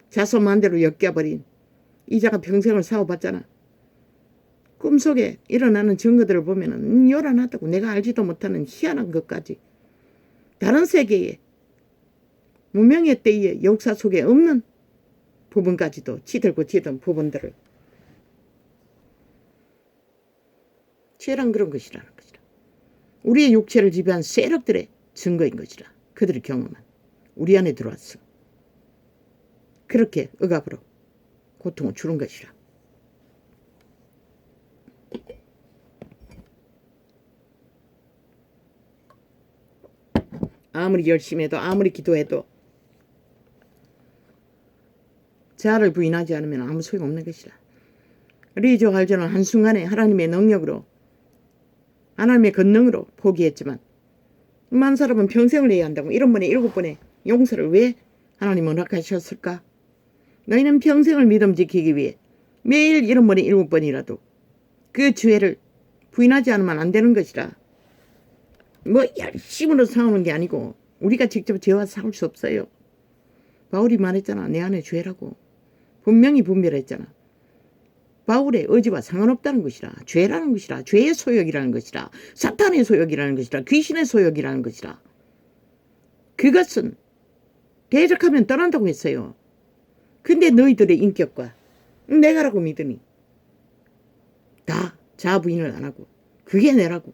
자손만대로 엮여버린 이자가 평생을 싸워봤잖아. 꿈속에 일어나는 증거들을 보면은 요란하다고. 내가 알지도 못하는 희한한 것까지. 다른 세계에 무명의 때의 역사 속에 없는 부분까지도 지들고 지던 부분들을. 죄란 그런 것이라는 것이라. 우리의 육체를 지배한 세력들의 증거인 것이라. 그들이 경험한. 우리 안에 들어왔어. 그렇게 억압으로 고통을 주는 것이라. 아무리 열심히 해도 아무리 기도해도 자아를 부인하지 않으면 아무 소용없는 것이라. 리조 할저는 한순간에 하나님의 능력으로, 하나님의 권능으로 포기했지만 만 사람은 평생을 해야 한다고. 7번에 7번의 용서를 왜 하나님은 허락하셨을까? 너희는 평생을 믿음 지키기 위해 매일 7번에 7번이라도 그 죄를 부인하지 않으면 안 되는 것이라. 뭐 열심으로 싸우는 게 아니고 우리가 직접 죄와 싸울 수 없어요. 바울이 말했잖아. 내 안에 죄라고. 분명히 분별했잖아. 바울의 의지와 상관없다는 것이라. 죄라는 것이라. 죄의 소욕이라는 것이라. 사탄의 소욕이라는 것이라. 귀신의 소욕이라는 것이라. 그것은 대적하면 떠난다고 했어요. 근데 너희들의 인격과 내가라고 믿으니 다 자부인을 안 하고 그게 내라고.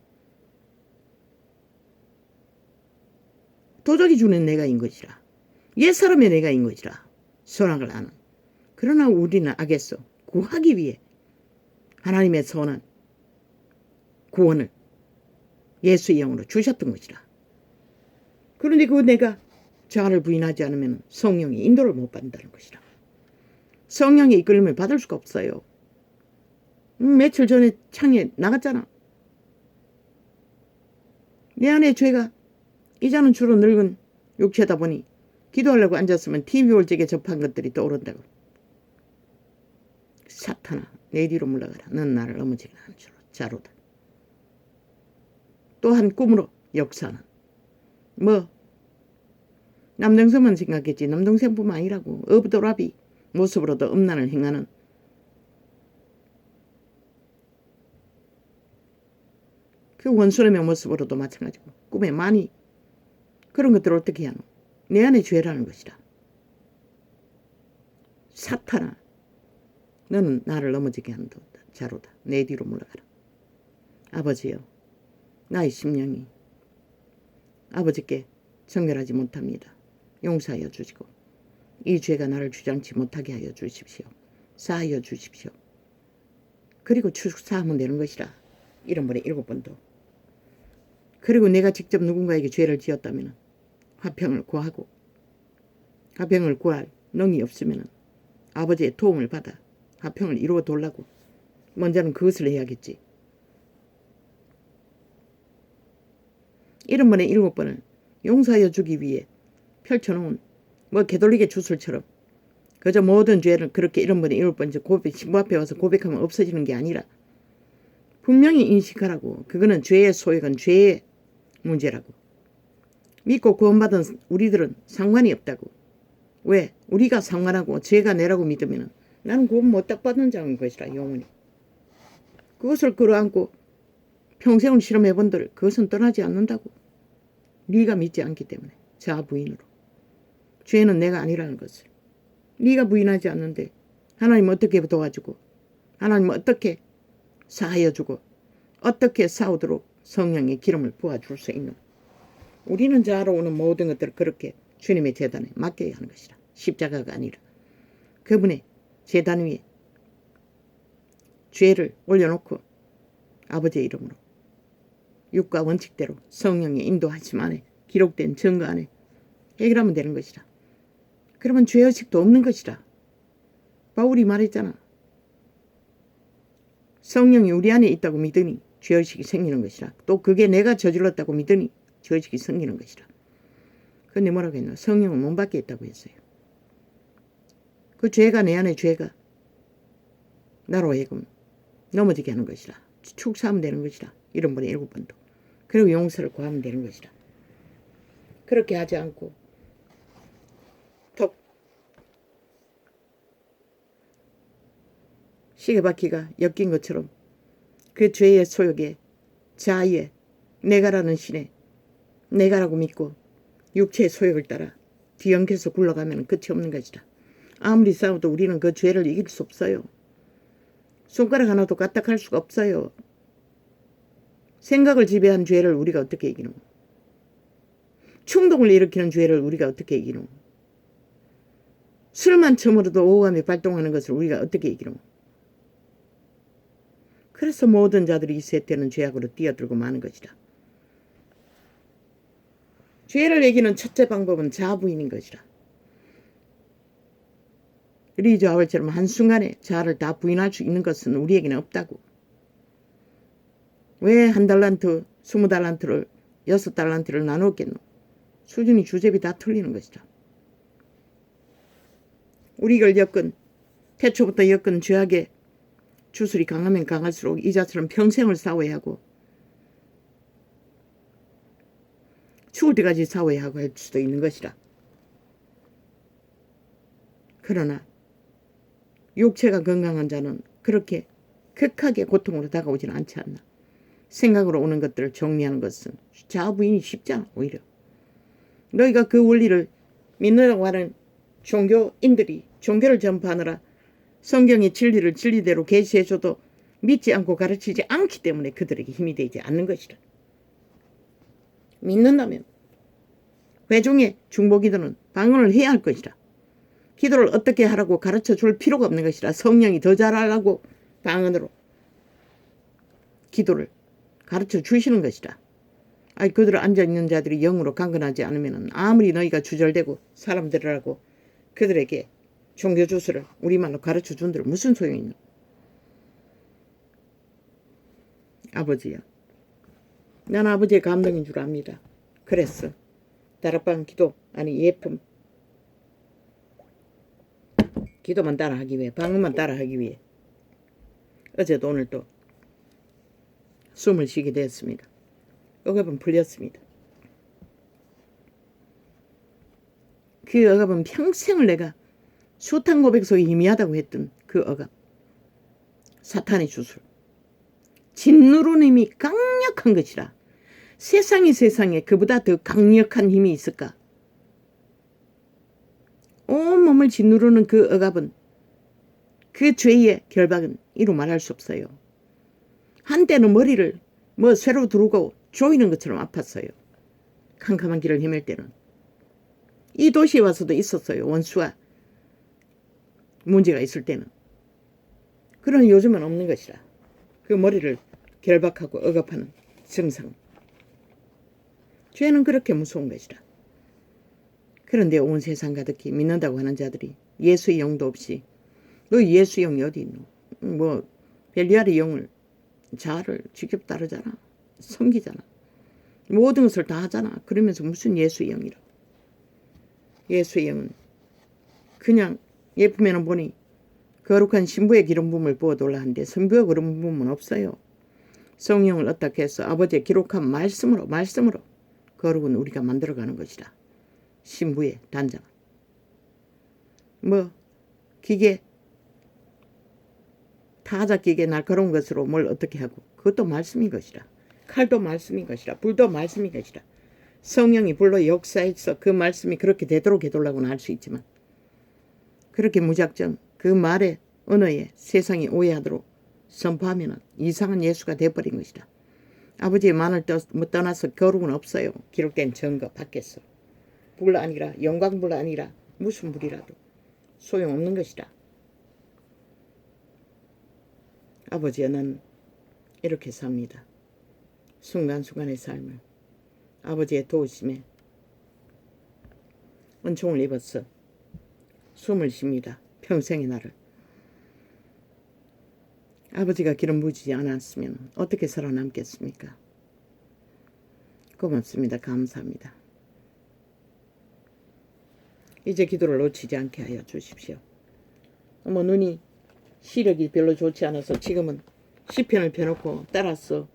도적이 주는 내가인 것이라. 옛사람의 내가인 것이라. 선악을 아는. 그러나 우리는 악에서 구하기 위해 하나님의 선한 구원을 예수의 영으로 주셨던 것이라. 그런데 그 내가 자아를 부인하지 않으면 성령의 인도를 못 받는다는 것이라. 성령의 이끌림을 받을 수가 없어요. 며칠 전에 창에 나갔잖아. 내 안에 죄가 이자는 주로 늙은 육체다 보니 기도하려고 앉았으면 TV 올적에 접한 것들이 떠오른다고. 사탄아 내 뒤로 물러가라. 넌 나를 넘어지게 하는 자로다. 또한 꿈으로 역사는 뭐 남동생만 생각했지 남동생뿐만 아니라고. 어부도라비 모습으로도 음란을 행하는 그 원수님의 모습으로도 마찬가지고 꿈에 많이 그런 것들을 어떻게 하노? 내 안에 죄라는 것이라. 사탄아, 너는 나를 넘어지게 하는 자로다. 내 뒤로 물러가라. 아버지여, 나의 심령이 아버지께 정결하지 못합니다. 용서하여 주시고 이 죄가 나를 주장치 못하게 하여 주십시오. 사하여 주십시오. 그리고 축사하면 되는 것이라. 이런 번에 7번도. 그리고 내가 직접 누군가에게 죄를 지었다면 화평을 구하고 화평을 구할 능이 없으면 아버지의 도움을 받아 화평을 이루어 돌라고 먼저는 그것을 해야겠지. 이런 번에 7번을 용서하여 주기 위해 펼쳐놓은 개돌리개 주술처럼 그저 모든 죄를 그렇게 이런 번에 7번 신부 앞에 와서 고백하면 없어지는 게 아니라 분명히 인식하라고. 그거는 죄의 소액은 죄의 문제라고. 믿고 구원받은 우리들은 상관이 없다고. 왜? 우리가 상관하고 죄가 내라고 믿으면 나는 구원 못 받는 자인 것이라. 영원히. 그것을 끌어안고 평생을 실험해본들 그것은 떠나지 않는다고. 네가 믿지 않기 때문에. 자아 부인으로. 죄는 내가 아니라는 것을. 네가 부인하지 않는데 하나님 어떻게 도와주고 하나님 어떻게 사하여 주고 어떻게 싸우도록 성령의 기름을 부어줄 수 있는. 우리는 자아로 오는 모든 것들을 그렇게 주님의 제단에 맡겨야 하는 것이라. 십자가가 아니라 그분의 제단 위에 죄를 올려놓고 아버지의 이름으로 육과 원칙대로 성령의 인도하심 안에 기록된 증거 안에 해결하면 되는 것이라. 그러면 죄의식도 없는 것이라. 바울이 말했잖아. 성령이 우리 안에 있다고 믿으니 죄의식이 생기는 것이라. 또 그게 내가 저질렀다고 믿으니 죄의식이 생기는 것이라. 근데 뭐라고 했나? 성령은 몸 밖에 있다고 했어요. 그 죄가 내 안에 죄가 나로 하여금 넘어지게 하는 것이라. 축사하면 되는 것이라. 이런 번에 7번도. 그리고 용서를 구하면 되는 것이라. 그렇게 하지 않고 턱 시계바퀴가 엮인 것처럼 그 죄의 소욕에 자아에 내가라는 신에 내가라고 믿고 육체의 소욕을 따라 뒤엉켜서 굴러가면 끝이 없는 것이다. 아무리 싸워도 우리는 그 죄를 이길 수 없어요. 손가락 하나도 까딱할 수가 없어요. 생각을 지배한 죄를 우리가 어떻게 이기노? 충동을 일으키는 죄를 우리가 어떻게 이기노? 술만 처먹어도 오감이 발동하는 것을 우리가 어떻게 이기노? 그래서 모든 자들이 이 세때는 죄악으로 뛰어들고 마는 것이다. 죄를 이기는 첫째 방법은 자아부인인 것이라. 리저 아월처럼 한순간에 자아를 다 부인할 수 있는 것은 우리에게는 없다고. 왜 1달란트, 20달란트를 6달란트를 나누었겠노? 수준이 주제비 다 틀리는 것이다. 우리를 엮은 태초부터 엮은 죄악의 주술이 강하면 강할수록 이자처럼 평생을 싸워야 하고 죽을 때까지 싸워야 하고 할 수도 있는 것이라. 그러나 육체가 건강한 자는 그렇게 극하게 고통으로 다가오지는 않지 않나. 생각으로 오는 것들을 정리하는 것은 자아부인이 쉽잖아. 오히려 너희가 그 원리를 믿는다고 하는 종교인들이 종교를 전파하느라 성경의 진리를 진리대로 계시해줘도 믿지 않고 가르치지 않기 때문에 그들에게 힘이 되지 않는 것이라. 믿는다면 회중의 중보기도는 방언을 해야 할 것이라. 기도를 어떻게 하라고 가르쳐 줄 필요가 없는 것이라. 성령이 더 잘하라고 방언으로 기도를 가르쳐 주시는 것이라. 그들 앉아있는 자들이 영으로 강건하지 않으면 아무리 너희가 주절되고 사람들이라고 그들에게 종교 주술을 우리말로 가르쳐 준들 무슨 소용이 있노? 아버지야, 난 아버지의 감동인 줄 압니다. 그랬어. 다락방 기도 아니 예품 기도만 따라하기 위해 방언만 따라하기 위해 어제도 오늘도 숨을 쉬게 되었습니다. 억압은 풀렸습니다. 그 억압은 평생을 내가 숱한 고백속에 희미하다고 했던 그 억압. 사탄의 주술. 진노로는 힘이 강력한 것이라. 세상에 그보다 더 강력한 힘이 있을까? 온몸을 짓누르는 그 억압은, 그 죄의 결박은 이루 말할 수 없어요. 한때는 머리를 쇠로 두르고 조이는 것처럼 아팠어요. 캄캄한 길을 헤맬 때는. 이 도시에 와서도 있었어요. 원수와 문제가 있을 때는. 그러나 요즘은 없는 것이라. 그 머리를 결박하고 억압하는 증상. 죄는 그렇게 무서운 것이라. 그런데 온 세상 가득히 믿는다고 하는 자들이 예수의 영도 없이, 너 예수의 영이 어디 있노? 벨리알의 영을, 자아를 직접 따르잖아. 섬기잖아. 모든 것을 다 하잖아. 그러면서 무슨 예수의 영이라. 예수의 영은 그냥 예쁘면 보니 거룩한 신부의 기름 부음을 부어달라 하는데 성부의 기름 부음은 없어요. 성령을 어떻게 해서 아버지의 기록한 말씀으로 거룩은 우리가 만들어가는 것이라. 신부의 단장. 기계, 타작기계 날카로운 것으로 뭘 어떻게 하고, 그것도 말씀인 것이라. 칼도 말씀인 것이라. 불도 말씀인 것이라. 성령이 불로 역사해서 그 말씀이 그렇게 되도록 해달라고는 할 수 있지만, 그렇게 무작정 그 말의 언어에 세상이 오해하도록 선포하면 이상한 예수가 돼버린 것이라. 아버지의 만을 떠나서 거룩은 없어요. 기록된 증거 밖에서. 불 아니라, 영광불 아니라 무슨 불이라도 소용없는 것이라. 아버지여, 난 이렇게 삽니다. 순간순간의 삶을 아버지의 도우심에 은총을 입어서 숨을 쉽니다. 평생의 나를. 아버지가 기름 부으지 않았으면 어떻게 살아남겠습니까? 고맙습니다. 감사합니다. 이제 기도를 놓치지 않게 하여 주십시오. 눈이 시력이 별로 좋지 않아서 지금은 시편을 펴놓고 따라서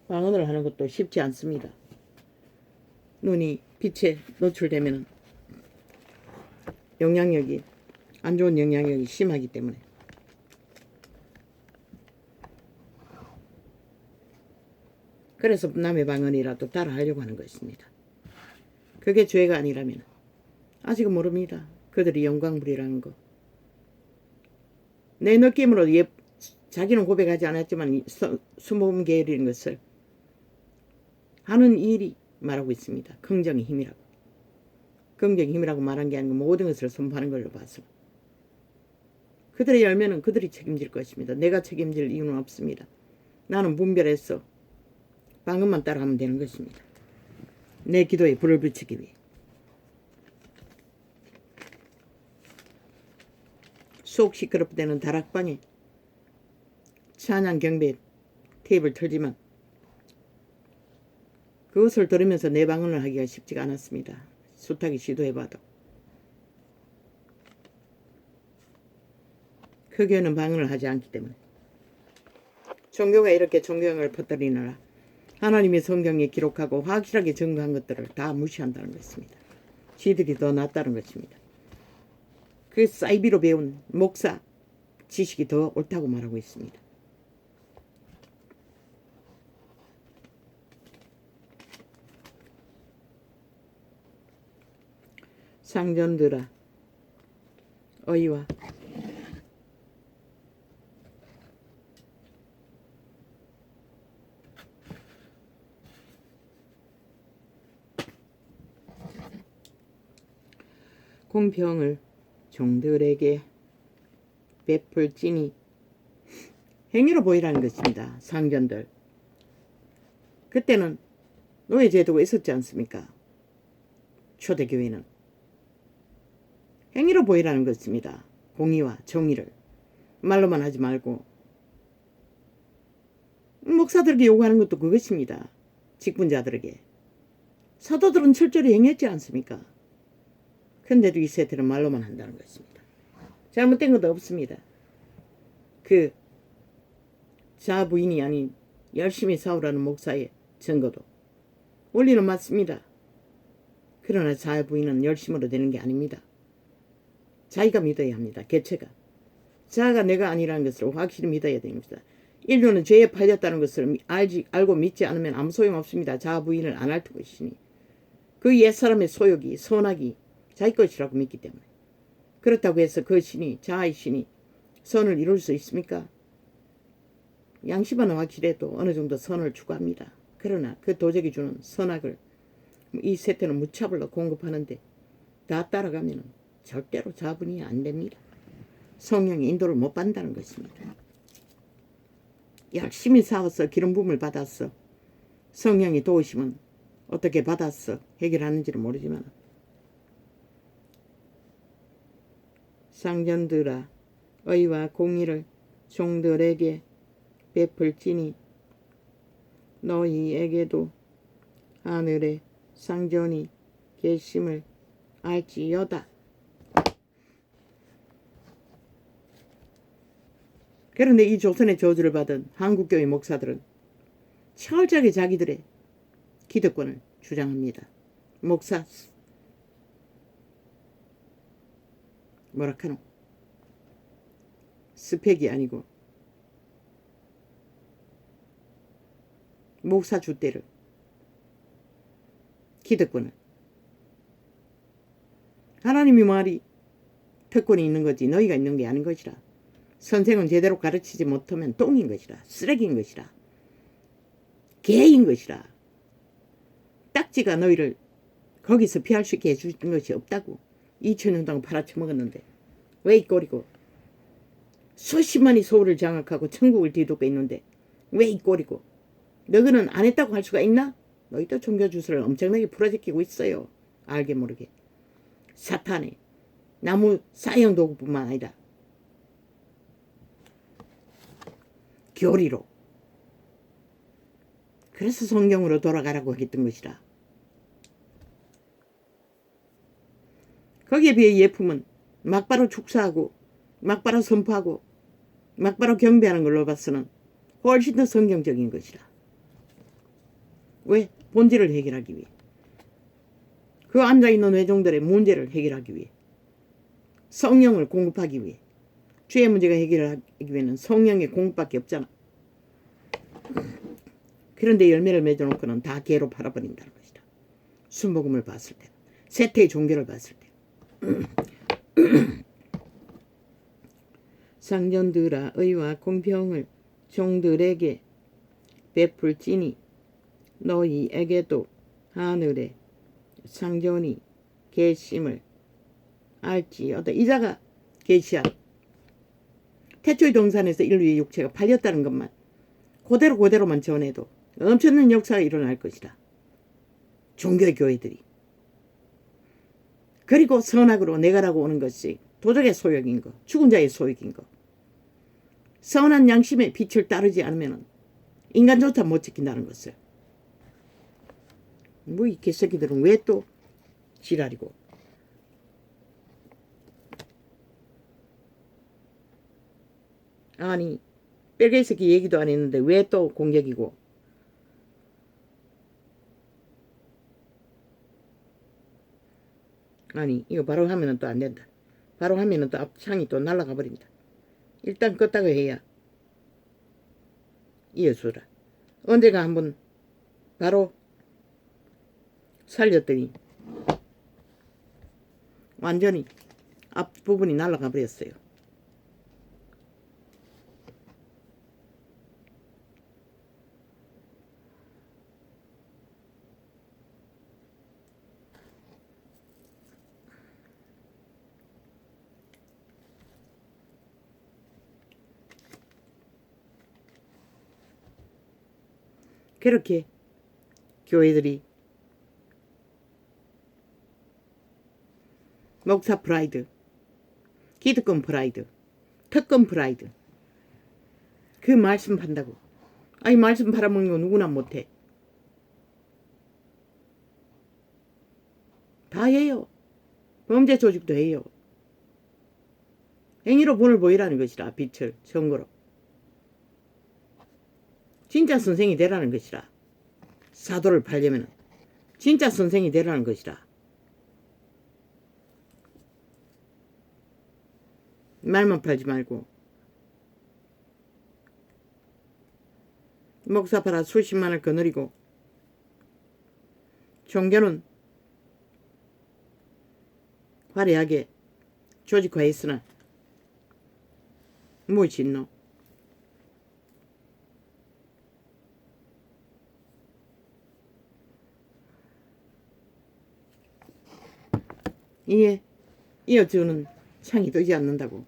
방언을 하는 것도 쉽지 않습니다. 눈이 빛에 노출되면 영향력이, 안 좋은 영향력이 심하기 때문에. 그래서 남의 방언이라도 따라 하려고 하는 것입니다. 그게 죄가 아니라면 아직은 모릅니다. 그들이 영광불이라는 거. 내 느낌으로 자기는 고백하지 않았지만 수모음 계열인 것을 하는 일이 말하고 있습니다. 긍정의 힘이라고. 긍정의 힘이라고 말한 게 아니고 모든 것을 선포하는 걸로 봐서. 그들의 열매는 그들이 책임질 것입니다. 내가 책임질 이유는 없습니다. 나는 분별해서 방언만 따라하면 되는 것입니다. 내 기도에 불을 붙이기 위해. 속 시끄럽다는 다락방에 찬양 경배 테이프를 틀지만 그것을 들으면서 내 방언을 하기가 쉽지가 않았습니다. 숱하게 시도해봐도. 그 교회는 방언을 하지 않기 때문에. 종교가 이렇게 존경을 퍼뜨리느라 하나님의 성경에 기록하고 확실하게 증거한 것들을 다 무시한다는 것입니다. 지들이 더 낫다는 것입니다. 그 사이비로 배운 목사 지식이 더 옳다고 말하고 있습니다. 상전들아, 어이와 공평을 종들에게 베풀지니 행위로 보이라는 것입니다. 상전들. 그때는 노예제도가 있었지 않습니까? 초대교회는. 행위로 보이라는 것입니다. 공의와 정의를. 말로만 하지 말고. 목사들에게 요구하는 것도 그것입니다. 직분자들에게. 사도들은 철저히 행했지 않습니까? 근데도 이 세대는 말로만 한다는 것입니다. 잘못된 것도 없습니다. 그 자부인이 아닌 열심히 싸우라는 목사의 증거도 원리는 맞습니다. 그러나 자아 부인은 열심으로 되는 게 아닙니다. 자기가 믿어야 합니다. 개체가. 자아가 내가 아니라는 것을 확실히 믿어야 됩니다. 인류는 죄에 팔렸다는 것을 알고 믿지 않으면 아무 소용없습니다. 자아 부인을 안 할 것이니. 그 옛사람의 소욕이 선악이 자기 것이라고 믿기 때문에. 그렇다고 해서 그 신이 자아의 신이 선을 이룰 수 있습니까? 양심은 확실해도 어느 정도 선을 추구합니다. 그러나 그 도적이 주는 선악을 이 세태는 무차별로 공급하는데 다 따라가면 절대로 자분이 안 됩니다. 성령의 인도를 못 받는다는 것입니다. 열심히 싸워서 기름 부음을 받았어. 성령의 도우심은 어떻게 받았어 해결하는지는 모르지만 상전들아 의와 공의를 종들에게 베풀지니 너희에게도 하늘의 상전이 계심을 알지어다. 그런데 이 조선의 저주를 받은 한국교회 목사들은 철저하게 자기들의 기득권을 주장합니다. 목사 뭐라카노 스펙이 아니고 목사 주대를 기득권을 하나님이 말이 특권이 있는 거지 너희가 있는 게 아닌 것이라. 선생은 제대로 가르치지 못하면 똥인 것이라. 쓰레기인 것이라. 개인 것이라. 딱지가 너희를 거기서 피할 수 있게 해주는 것이 없다고. 2000년 동안 팔아쳐먹었는데 왜 이 꼴이고. 수십만이 서울을 장악하고 천국을 뒤덮고 있는데 왜 이 꼴이고. 너희는 안 했다고 할 수가 있나? 너희도 종교주술을 엄청나게 풀어제끼고 있어요. 알게 모르게. 사탄의 나무 사형 도구뿐만 아니라 교리로. 그래서 성경으로 돌아가라고 했던 것이라. 거기에 비해 예품은 막바로 축사하고 막바로 선포하고 막바로 경배하는 걸로 봐서는 훨씬 더 성경적인 것이라. 왜? 본질을 해결하기 위해. 그 앉아있는 회종들의 문제를 해결하기 위해. 성령을 공급하기 위해. 죄의 문제가 해결하기 위해는 성령의 공급밖에 없잖아. 그런데 열매를 맺어놓고는 다 개로 팔아버린다는 것이다. 순복음을 봤을 때. 세태의 종교를 봤을 때. 상전들아 의와 공평을 종들에게 베풀지니 너희에게도 하늘의 상전이 계심을 알지어다. 이자가 계시한 태초의 동산에서 인류의 육체가 팔렸다는 것만 그대로만 전해도 엄청난 역사가 일어날 것이다. 종교의 교회들이. 그리고 선악으로 내가라고 오는 것이 도적의 소욕인 거, 죽은 자의 소욕인 거. 선한 양심의 빛을 따르지 않으면 인간조차 못 지킨다는 것을. 뭐 이 개새끼들은 왜 또 지랄이고. 아니 뺄개 새끼 얘기도 안 했는데 왜 또 공격이고. 아니 이거 바로 하면은 또 안 된다. 바로 하면은 또 앞창이 또 날아가 버린다. 일단 껐다가 해야 이어주라. 언제가 한번 바로 살렸더니 완전히 앞부분이 날아가 버렸어요. 그렇게 교회들이 목사 프라이드, 기득권 프라이드, 특권 프라이드 그 말씀 판다고. 아니 말씀 팔아먹는 거 누구나 못해. 다 해요. 범죄 조직도 해요. 행위로 본을 보이라는 것이라. 빛을 선거로. 진짜 선생이 되라는 것이라. 사도를 팔려면 진짜 선생이 되라는 것이라. 말만 팔지 말고 목사 팔아 수십만을 거느리고 종교는 화려하게 조직화했으나 무엇이 있노? 이에 이어주는 창이 뜨지 않는다고.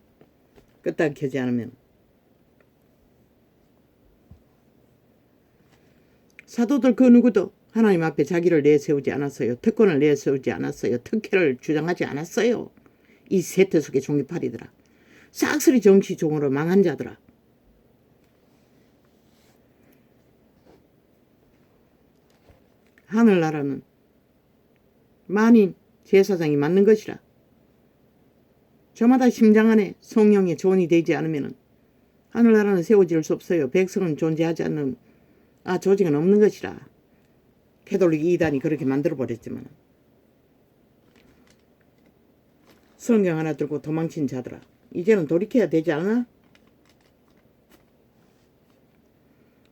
끄떡 켜지 않으면. 사도들 그 누구도 하나님 앞에 자기를 내세우지 않았어요. 특권을 내세우지 않았어요. 특혜를 주장하지 않았어요. 이 세태 속의 종이팔이더라. 싹쓸이 정치종으로 망한 자더라. 하늘나라는 만인 제사장이 맞는 것이라. 저마다 심장 안에 성령의 조언이 되지 않으면 하늘나라는 세워질 수 없어요. 백성은 존재하지 않는 조직은 없는 것이라. 캐톨릭 이단이 그렇게 만들어버렸지만 성경 하나 들고 도망친 자들아, 이제는 돌이켜야 되지 않아?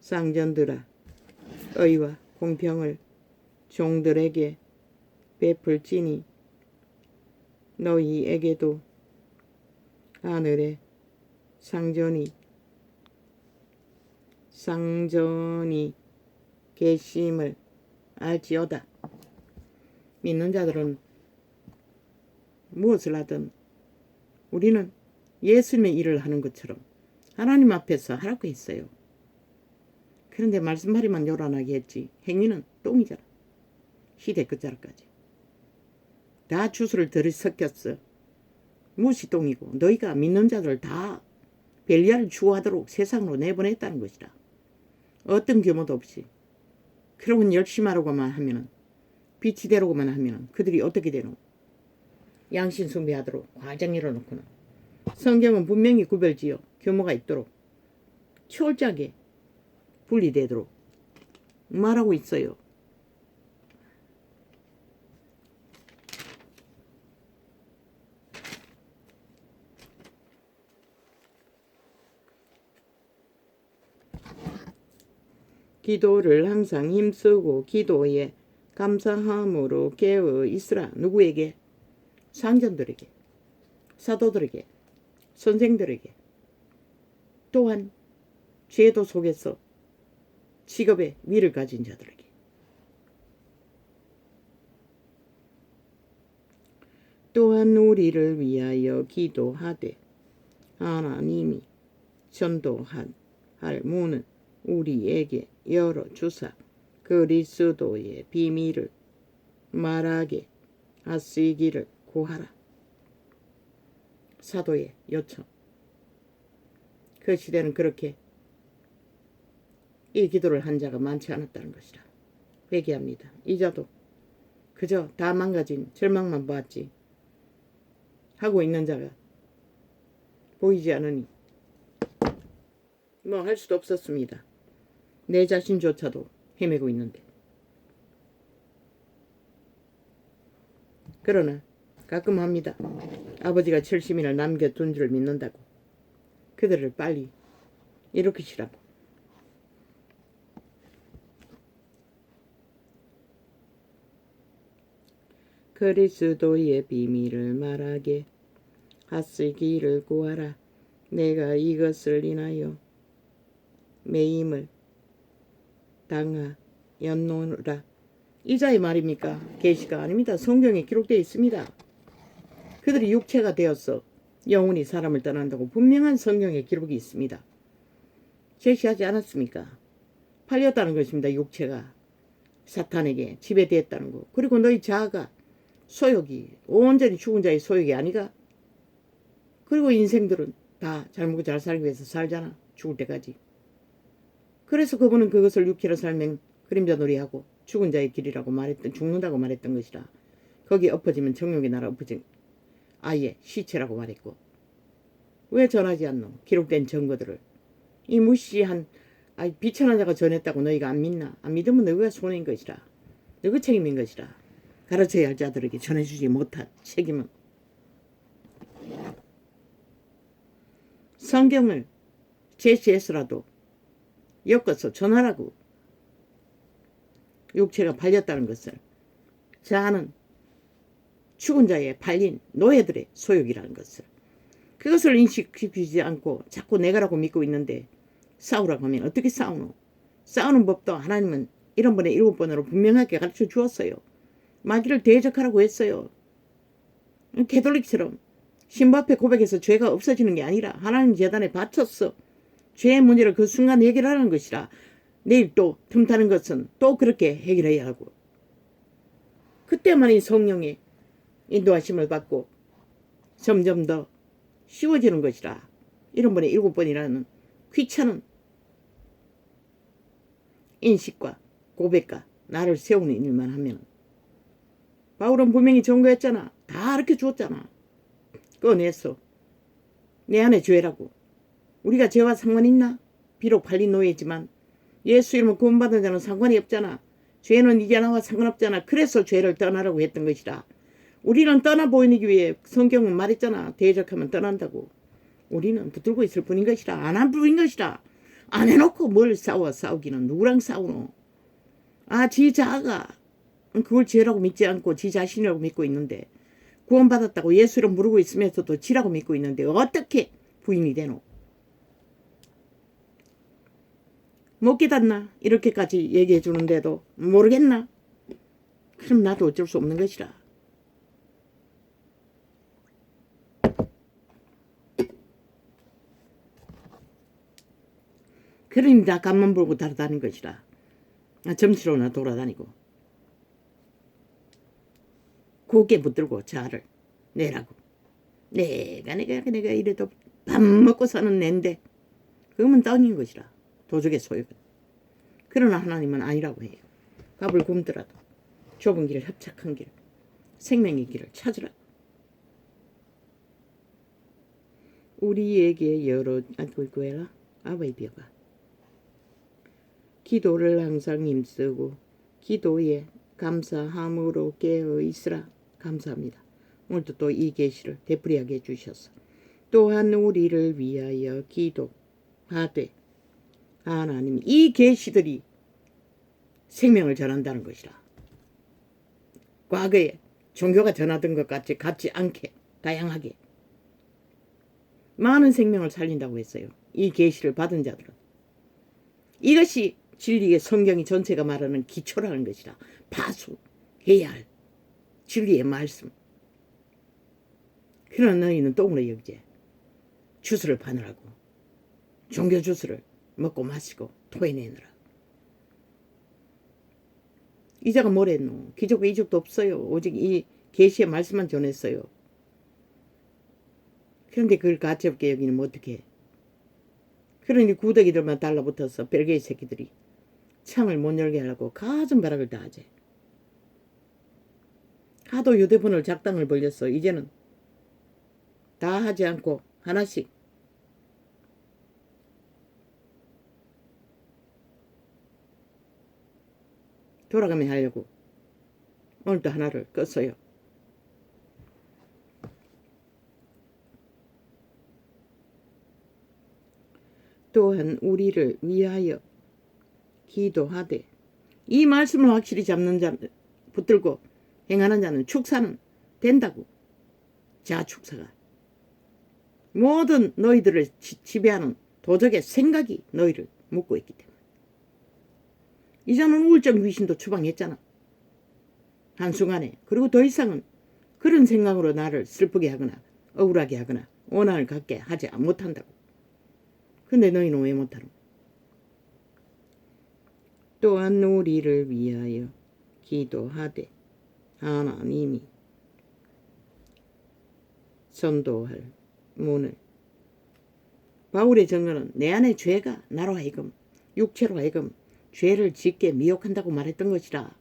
쌍전들아, 의와 공평을 종들에게 베풀지니 너희에게도 하늘의 상전이 계심을 알지어다. 믿는 자들은 무엇을 하든 우리는 예수님의 일을 하는 것처럼 하나님 앞에서 하라고 했어요. 그런데 말씀하리만 요란하게 했지 행위는 똥이잖아. 시대 끝자락까지 다 주술을 들이섞였어. 무엇이 똥이고 너희가 믿는 자들을 다 벨리알을 추구하도록 세상으로 내보냈다는 것이라. 어떤 규모도 없이. 그러고 열심히 하려고만 하면은 빛이 되려고만 하면은 그들이 어떻게 되노? 양신 숭배하도록 과장 일어놓고는 성경은 분명히 구별지어 규모가 있도록 철저하게 분리되도록 말하고 있어요. 기도를 항상 힘쓰고 기도에 감사함으로 깨어 있으라. 누구에게? 상전들에게, 사도들에게, 선생들에게, 또한 제도 속에서 직업의 위를 가진 자들에게. 또한 우리를 위하여 기도하되 하나님이 전도할 문은 우리에게 열어주사 그리스도의 비밀을 말하게 하시기를 구하라. 사도의 요청. 그 시대는 그렇게 이 기도를 한 자가 많지 않았다는 것이라. 회개합니다. 이자도 그저 다 망가진 절망만 보았지 하고 있는 자가 보이지 않으니 뭐 할 수도 없었습니다. 내 자신조차도 헤매고 있는데. 그러나 가끔 합니다. 아버지가 70인을 남겨둔 줄 믿는다고. 그들을 빨리 일으키시라고. 그리스도의 비밀을 말하게 하시기를 구하라. 내가 이것을 인하여 매임을 당하였노라. 이자의 말입니까? 계시가 아닙니다. 성경에 기록되어 있습니다. 그들이 육체가 되어서 영혼이 사람을 떠난다고 분명한 성경에 기록이 있습니다. 제시하지 않았습니까? 팔렸다는 것입니다. 육체가 사탄에게 지배되었다는 거. 그리고 너희 자아가 소욕이 온전히 죽은 자의 소욕이 아니가? 그리고 인생들은 다 잘 먹고 잘 살기 위해서 살잖아. 죽을 때까지. 그래서 그분은 그것을 육체로 살면 그림자 놀이하고 죽은 자의 길이라고 말했던, 죽는다고 말했던 것이라. 거기에 엎어지면 정욕의 나라 엎어진 아예 시체라고 말했고. 왜 전하지 않노? 기록된 증거들을. 이 무시한 비천한 자가 전했다고 너희가 안 믿나? 안 믿으면 너희가 손해인 것이라. 너희 책임인 것이라. 가르쳐야 할 자들에게 전해주지 못한 책임은. 성경을 제시해서라도 엮어서 전하라고. 육체가 팔렸다는 것을 자아는 죽은 자에 팔린 노예들의 소욕이라는 것을, 그것을 인식시키지 않고 자꾸 내가라고 믿고 있는데 싸우라고 하면 어떻게 싸우노? 싸우는 법도 하나님은 1번에 7번으로 분명하게 가르쳐 주었어요. 마귀를 대적하라고 했어요. 캐톨릭처럼 신부 앞에 고백해서 죄가 없어지는 게 아니라 하나님 재단에 바쳤어. 죄의 문제를 그 순간 해결하는 것이라. 내일 또 틈타는 것은 또 그렇게 해결해야 하고, 그때만이 성령의 인도하심을 받고 점점 더 쉬워지는 것이라. 1번에 7번이라는 귀찮은 인식과 고백과 나를 세우는 일만 하면, 바울은 분명히 전거했잖아. 다 이렇게 주었잖아. 꺼냈어. 내 안에 죄라고. 우리가 죄와 상관 있나? 비록 팔린 노예지만 예수 이름을 구원받은 자는 상관이 없잖아. 죄는 이제 나와 상관없잖아. 그래서 죄를 떠나라고 했던 것이다. 우리는 떠나 보이기 위해 성경은 말했잖아. 대적하면 떠난다고. 우리는 붙들고 있을 뿐인 것이라. 안 한 뿐인 것이라. 안 해놓고 뭘 싸우기는. 누구랑 싸우노? 지 자아가 그걸 죄라고 믿지 않고 지 자신이라고 믿고 있는데, 구원받았다고 예수 이름 부르고 있으면서도 지라고 믿고 있는데 어떻게 부인이 되노? 못 깨닫나? 이렇게까지 얘기해 주는데도 모르겠나? 그럼 나도 어쩔 수 없는 것이라. 그러니 나 간만 보고 달아다닌 것이라. 점치로나 돌아다니고 고개 붙들고 자아를 내라고. 내가 이래도 밥 먹고 사는 낸데 그러면 땅인 것이라. 도적의 소욕은. 그러나 하나님은 아니라고 해요. 밥을 굶더라도 좁은 길을, 협착한 길, 생명의 길을 찾으라. 우리에게 여러 구해라. 아바이 비어가. 기도를 항상 힘쓰고 기도에 감사함으로 깨어 있으라. 감사합니다. 오늘도 또 이 계시를 되풀이하게 해주셔서 또한 우리를 위하여 기도하되, 하나님 이 계시들이 생명을 전한다는 것이라. 과거에 종교가 전하던 것 같지 않게 다양하게 많은 생명을 살린다고 했어요. 이 계시를 받은 자들은. 이것이 진리의 성경이 전체가 말하는 기초라는 것이라. 파수해야 할 진리의 말씀. 그러나 너희는 똥으로 여기제. 주스를 파느라고. 종교 주스를 먹고 마시고 토해내느라. 이자가 뭘 했노? 기적과 이적도 없어요. 오직 이 계시의 말씀만 전했어요. 그런데 그걸 가치없게 여기는 어떻게 해? 그러니 구더기들만 달라붙어서 별개의 새끼들이 창을 못 열게 하려고 가진 바락을 다 하지. 하도 휴대폰을 작당을 벌렸어. 이제는 다 하지 않고 하나씩 돌아가며 하려고 오늘도 하나를 껐어요. 또한 우리를 위하여 기도하되, 이 말씀을 확실히 잡는 자, 붙들고 행하는 자는 축사는 된다고. 자축사가 모든 너희들을 지배하는 도적의 생각이 너희를 묶고 있기 때문에. 이자는 우울증 귀신도 추방했잖아. 한순간에. 그리고 더 이상은 그런 생각으로 나를 슬프게 하거나 억울하게 하거나 원한을 갖게 하지 못한다고. 근데 너희는 왜 못하노? 또한 우리를 위하여 기도하되, 하나님이 선도할 문을. 바울의 증거는 내 안에 죄가 나로 하여금, 육체로 하여금 죄를 짓게 미혹한다고 말했던 것이라.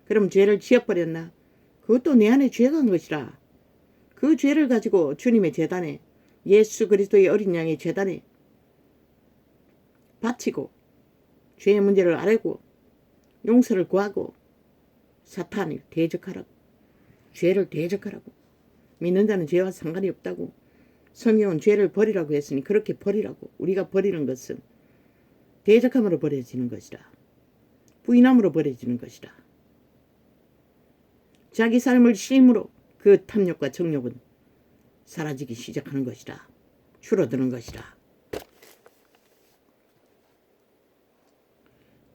그럼 죄를 지어버렸나? 그것도 내 안에 죄가 한 것이라. 그 죄를 가지고 주님의 제단에, 예수 그리스도의 어린 양의 제단에 바치고 죄의 문제를 알고 용서를 구하고 사탄을 대적하라고. 죄를 대적하라고. 믿는 자는 죄와 상관이 없다고. 성경은 죄를 버리라고 했으니 그렇게 버리라고. 우리가 버리는 것은 대적함으로 버려지는 것이다. 부인함으로 버려지는 것이다. 자기 삶을 쉼으로 그 탐욕과 정욕은 사라지기 시작하는 것이다. 줄어드는 것이다.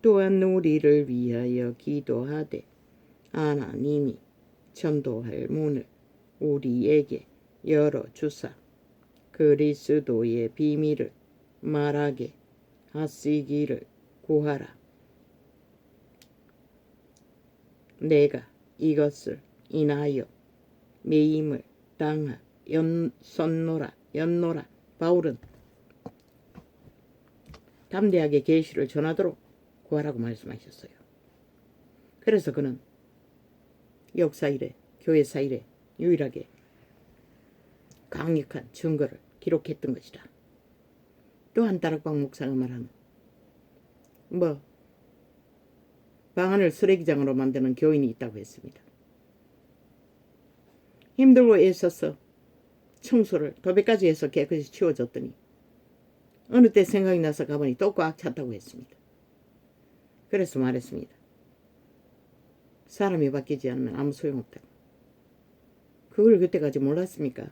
또한 우리를 위하여 기도하되 하나님이 전도할 문을 우리에게 열어주사 그리스도의 비밀을 말하게 하시기를 구하라. 내가 이것을 인하여 매임을 당하 연노라. 바울은 담대하게 계시를 전하도록 구하라고 말씀하셨어요. 그래서 그는 역사 이래 교회사 이래 유일하게 강력한 증거를 기록했던 것이다. 또한 다락방 목사가 말하는 방안을 쓰레기장으로 만드는 교인이 있다고 했습니다. 힘들고 애써서 청소를 도배까지 해서 깨끗이 치워줬더니 어느 때 생각이 나서 가보니 또 꽉 찼다고 했습니다. 그래서 말했습니다. 사람이 바뀌지 않으면 아무 소용없다고. 그걸 그때까지 몰랐습니까?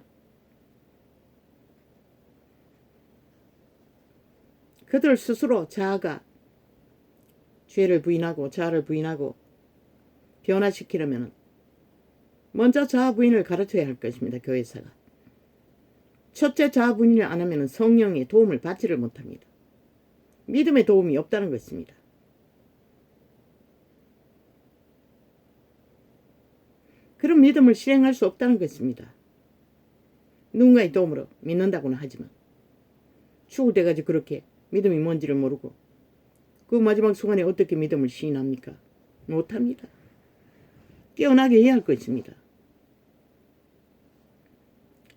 그들 스스로 자아가 죄를 부인하고 자아를 부인하고 변화시키려면 먼저 자아 부인을 가르쳐야 할 것입니다. 교회사가. 첫째 자아 부인을 안 하면 성령의 도움을 받지를 못합니다. 믿음의 도움이 없다는 것입니다. 그런 믿음을 실행할 수 없다는 것입니다. 누군가의 도움으로 믿는다고는 하지만 죽을 때까지 그렇게 믿음이 뭔지를 모르고 그 마지막 순간에 어떻게 믿음을 시인합니까? 못합니다. 깨어나게 해야 할 것입니다.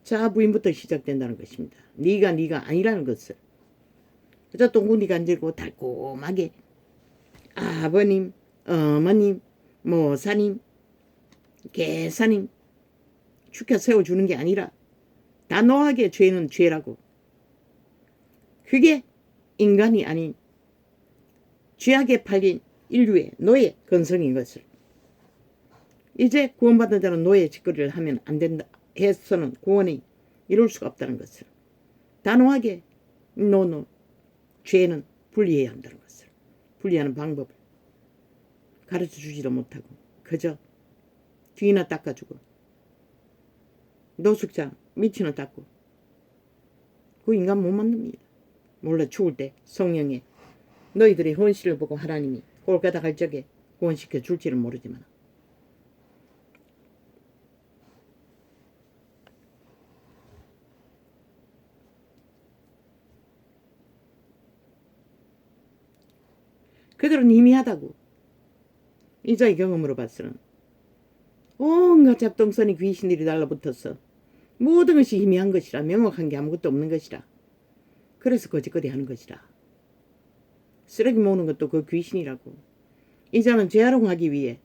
자아 부인부터 시작된다는 것입니다. 네가 아니라는 것을. 그저 똥구니가 앉고 달콤하게 아버님, 어머님, 모사님, 계사님 축혀 세워주는 게 아니라 단호하게 죄는 죄라고. 그게 인간이 아닌 죄악에 팔린 인류의 노예 근성인 것을. 이제 구원받은 자는 노예 짓거리를 하면 안 된다 해서는 구원이 이룰 수가 없다는 것을. 단호하게 노 죄는 분리해야 한다는 것을. 분리하는 방법을 가르쳐 주지도 못하고 그저 뒤나 닦아주고 노숙자 밑이나 닦고 그 인간 못 만듭니다. 몰라 죽을 때 성령에 너희들의 헌신을 보고 하나님이 골가다 갈 적에 구원시켜 줄지는 모르지만 그들은 희미하다고. 이자의 경험으로 봐서는 온갖 잡동선이 귀신들이 달라붙어서 모든 것이 희미한 것이라 명확한 게 아무것도 없는 것이라. 그래서 거짓거리 하는 것이라. 쓰레기 모으는 것도 그 귀신이라고. 이자는 재활용하기 위해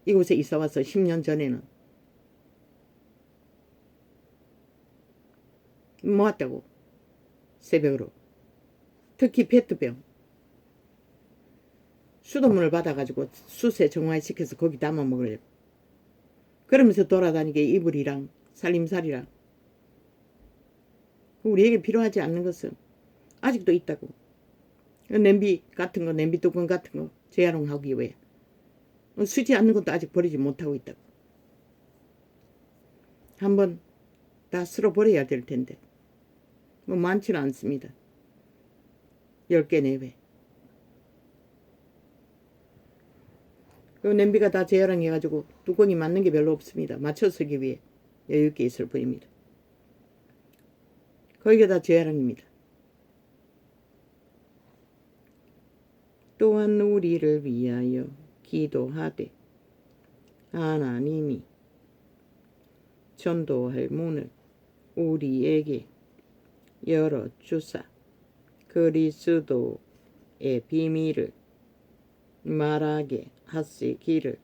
이곳에 있어와서 10년 전에는 모았다고. 새벽으로. 특히 페트병. 수돗물을 받아가지고 숯에 정화시켜서 거기 담아 먹으려고. 그러면서 돌아다니게 이불이랑 살림살이랑. 우리에게 필요하지 않는 것은 아직도 있다고. 냄비 같은 거, 냄비 뚜껑 같은 거 재활용하기 위해 쓰지 않는 것도 아직 버리지 못하고 있다고. 한번 다 쓸어버려야 될 텐데 많지는 않습니다. 10개 내외. 그 냄비가 다 재활용해가지고 뚜껑이 맞는 게 별로 없습니다. 맞춰 쓰기 위해 여유있게 있을 뿐입니다. 거기가 다 재활용입니다. 또한 우리를 위하여 기도하되 하나님이 전도할 문을 우리에게 열어주사 그리스도의 비밀을 말하게 하시기를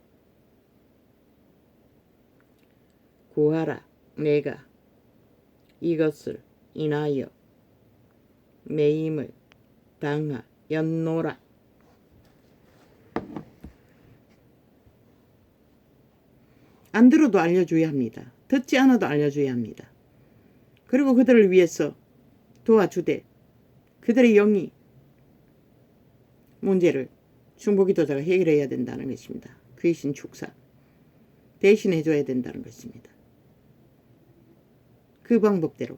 구하라. 내가 이것을 인하여 매임을 당하였노라. 안 들어도 알려줘야 합니다. 듣지 않아도 알려줘야 합니다. 그리고 그들을 위해서 도와주되 그들의 영이 문제를 중보기도자가 해결해야 된다는 것입니다. 귀신 축사 대신해줘야 된다는 것입니다. 그 방법대로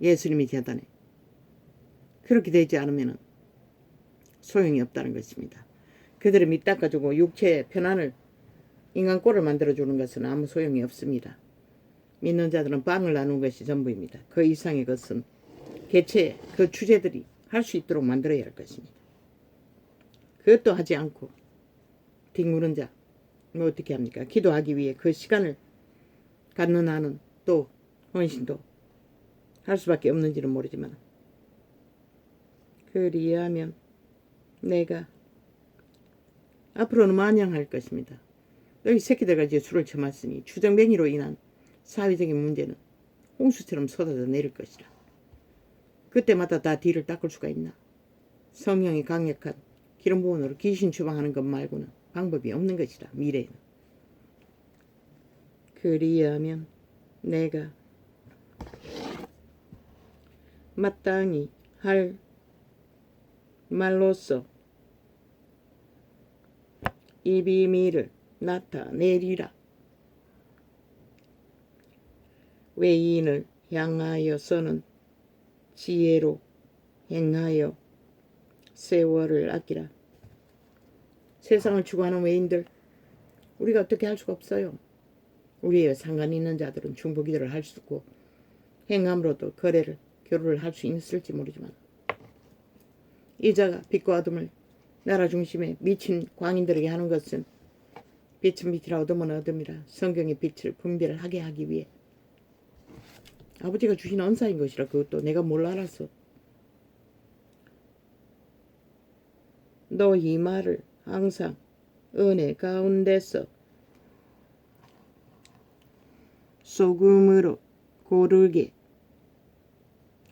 예수님이 계단에 그렇게 되지 않으면 소용이 없다는 것입니다. 그들을 밑닦아주고 육체의 편안을 인간 꼴을 만들어주는 것은 아무 소용이 없습니다. 믿는 자들은 빵을 나누는 것이 전부입니다. 그 이상의 것은 개체 그 주제들이 할 수 있도록 만들어야 할 것입니다. 그것도 하지 않고 뒹구는 자 뭐 어떻게 합니까? 기도하기 위해 그 시간을 갖는 한은 또 헌신도 할 수밖에 없는지는 모르지만 그리하면 내가 앞으로는 마냥할 것입니다. 너희 새끼들과 이제 술을 처마으니 주정뱅이로 인한 사회적인 문제는 홍수처럼 쏟아져 내릴 것이라. 그때마다 다 뒤를 닦을 수가 있나? 성령이 강력한 기름 부음으로 귀신 추방하는 것 말고는 방법이 없는 것이라. 미래에는. 그리하면 내가 마땅히 할 말로써 이 비밀을 나타내리라. 외인을 향하여서는 지혜로 행하여 세월을 아끼라. 세상을 추구하는 외인들 우리가 어떻게 할 수가 없어요. 우리의 상관 있는 자들은 중보기도를 할 수 있고 행함으로도 교류를 할 수 있을지 모르지만 이자가 빛과 어둠을 나라 중심에 미친 광인들에게 하는 것은 빛은 빛이라 어둠은 어둠이라 성경의 빛을 분별하게 하기 위해 아버지가 주신 언사인 것이라. 그것도 내가 뭘 알아서. 너희 말을 항상 은혜 가운데서 소금으로 고르게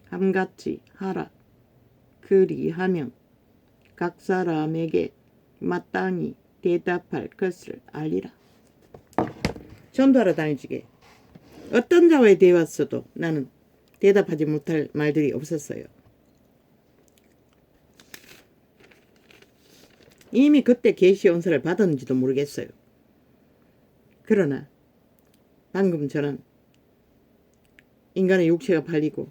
함같이 하라. 그리하면 각 사람에게 마땅히 대답할 것을 알리라. 전도하러 다니지게 어떤 자와의 대화서도 나는 대답하지 못할 말들이 없었어요. 이미 그때 계시 언사를 받았는지도 모르겠어요. 그러나 방금 저는 인간의 육체가 팔리고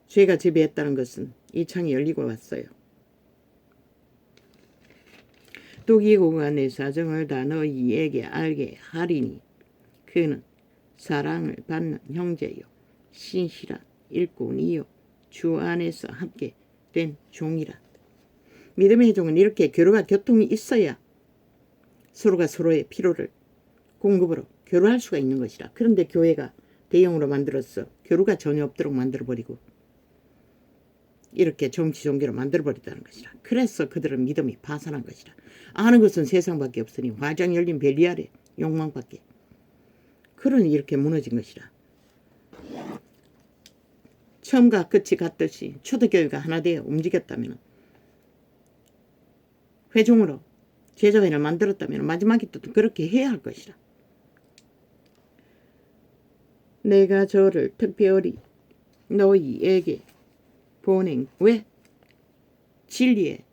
죄가 지배했다는 것은 이 창이 열리고 왔어요. 독이고가 내 사정을 다 너희에게 알게 하리니 그는 사랑을 받는 형제요 신실한 일꾼이요 주 안에서 함께 된 종이라. 믿음의 종은 이렇게 교류가 교통이 있어야 서로가 서로의 필요를 공급으로 교류할 수가 있는 것이라. 그런데 교회가 대형으로 만들어서 교류가 전혀 없도록 만들어버리고 이렇게 정치 종교로 만들어버렸다는 것이라. 그래서 그들은 믿음이 파산한 것이라. 아는 것은 세상밖에 없으니 화장 열린 벨리알의 욕망밖에. 그러니 이렇게 무너진 것이라. 처음과 끝이 같듯이 초대교회가 하나 되어 움직였다면 회중으로 제자회를 만들었다면 마지막에 또 그렇게 해야 할 것이라. 내가 저를 특별히 너희에게 보낸 왜? 진리의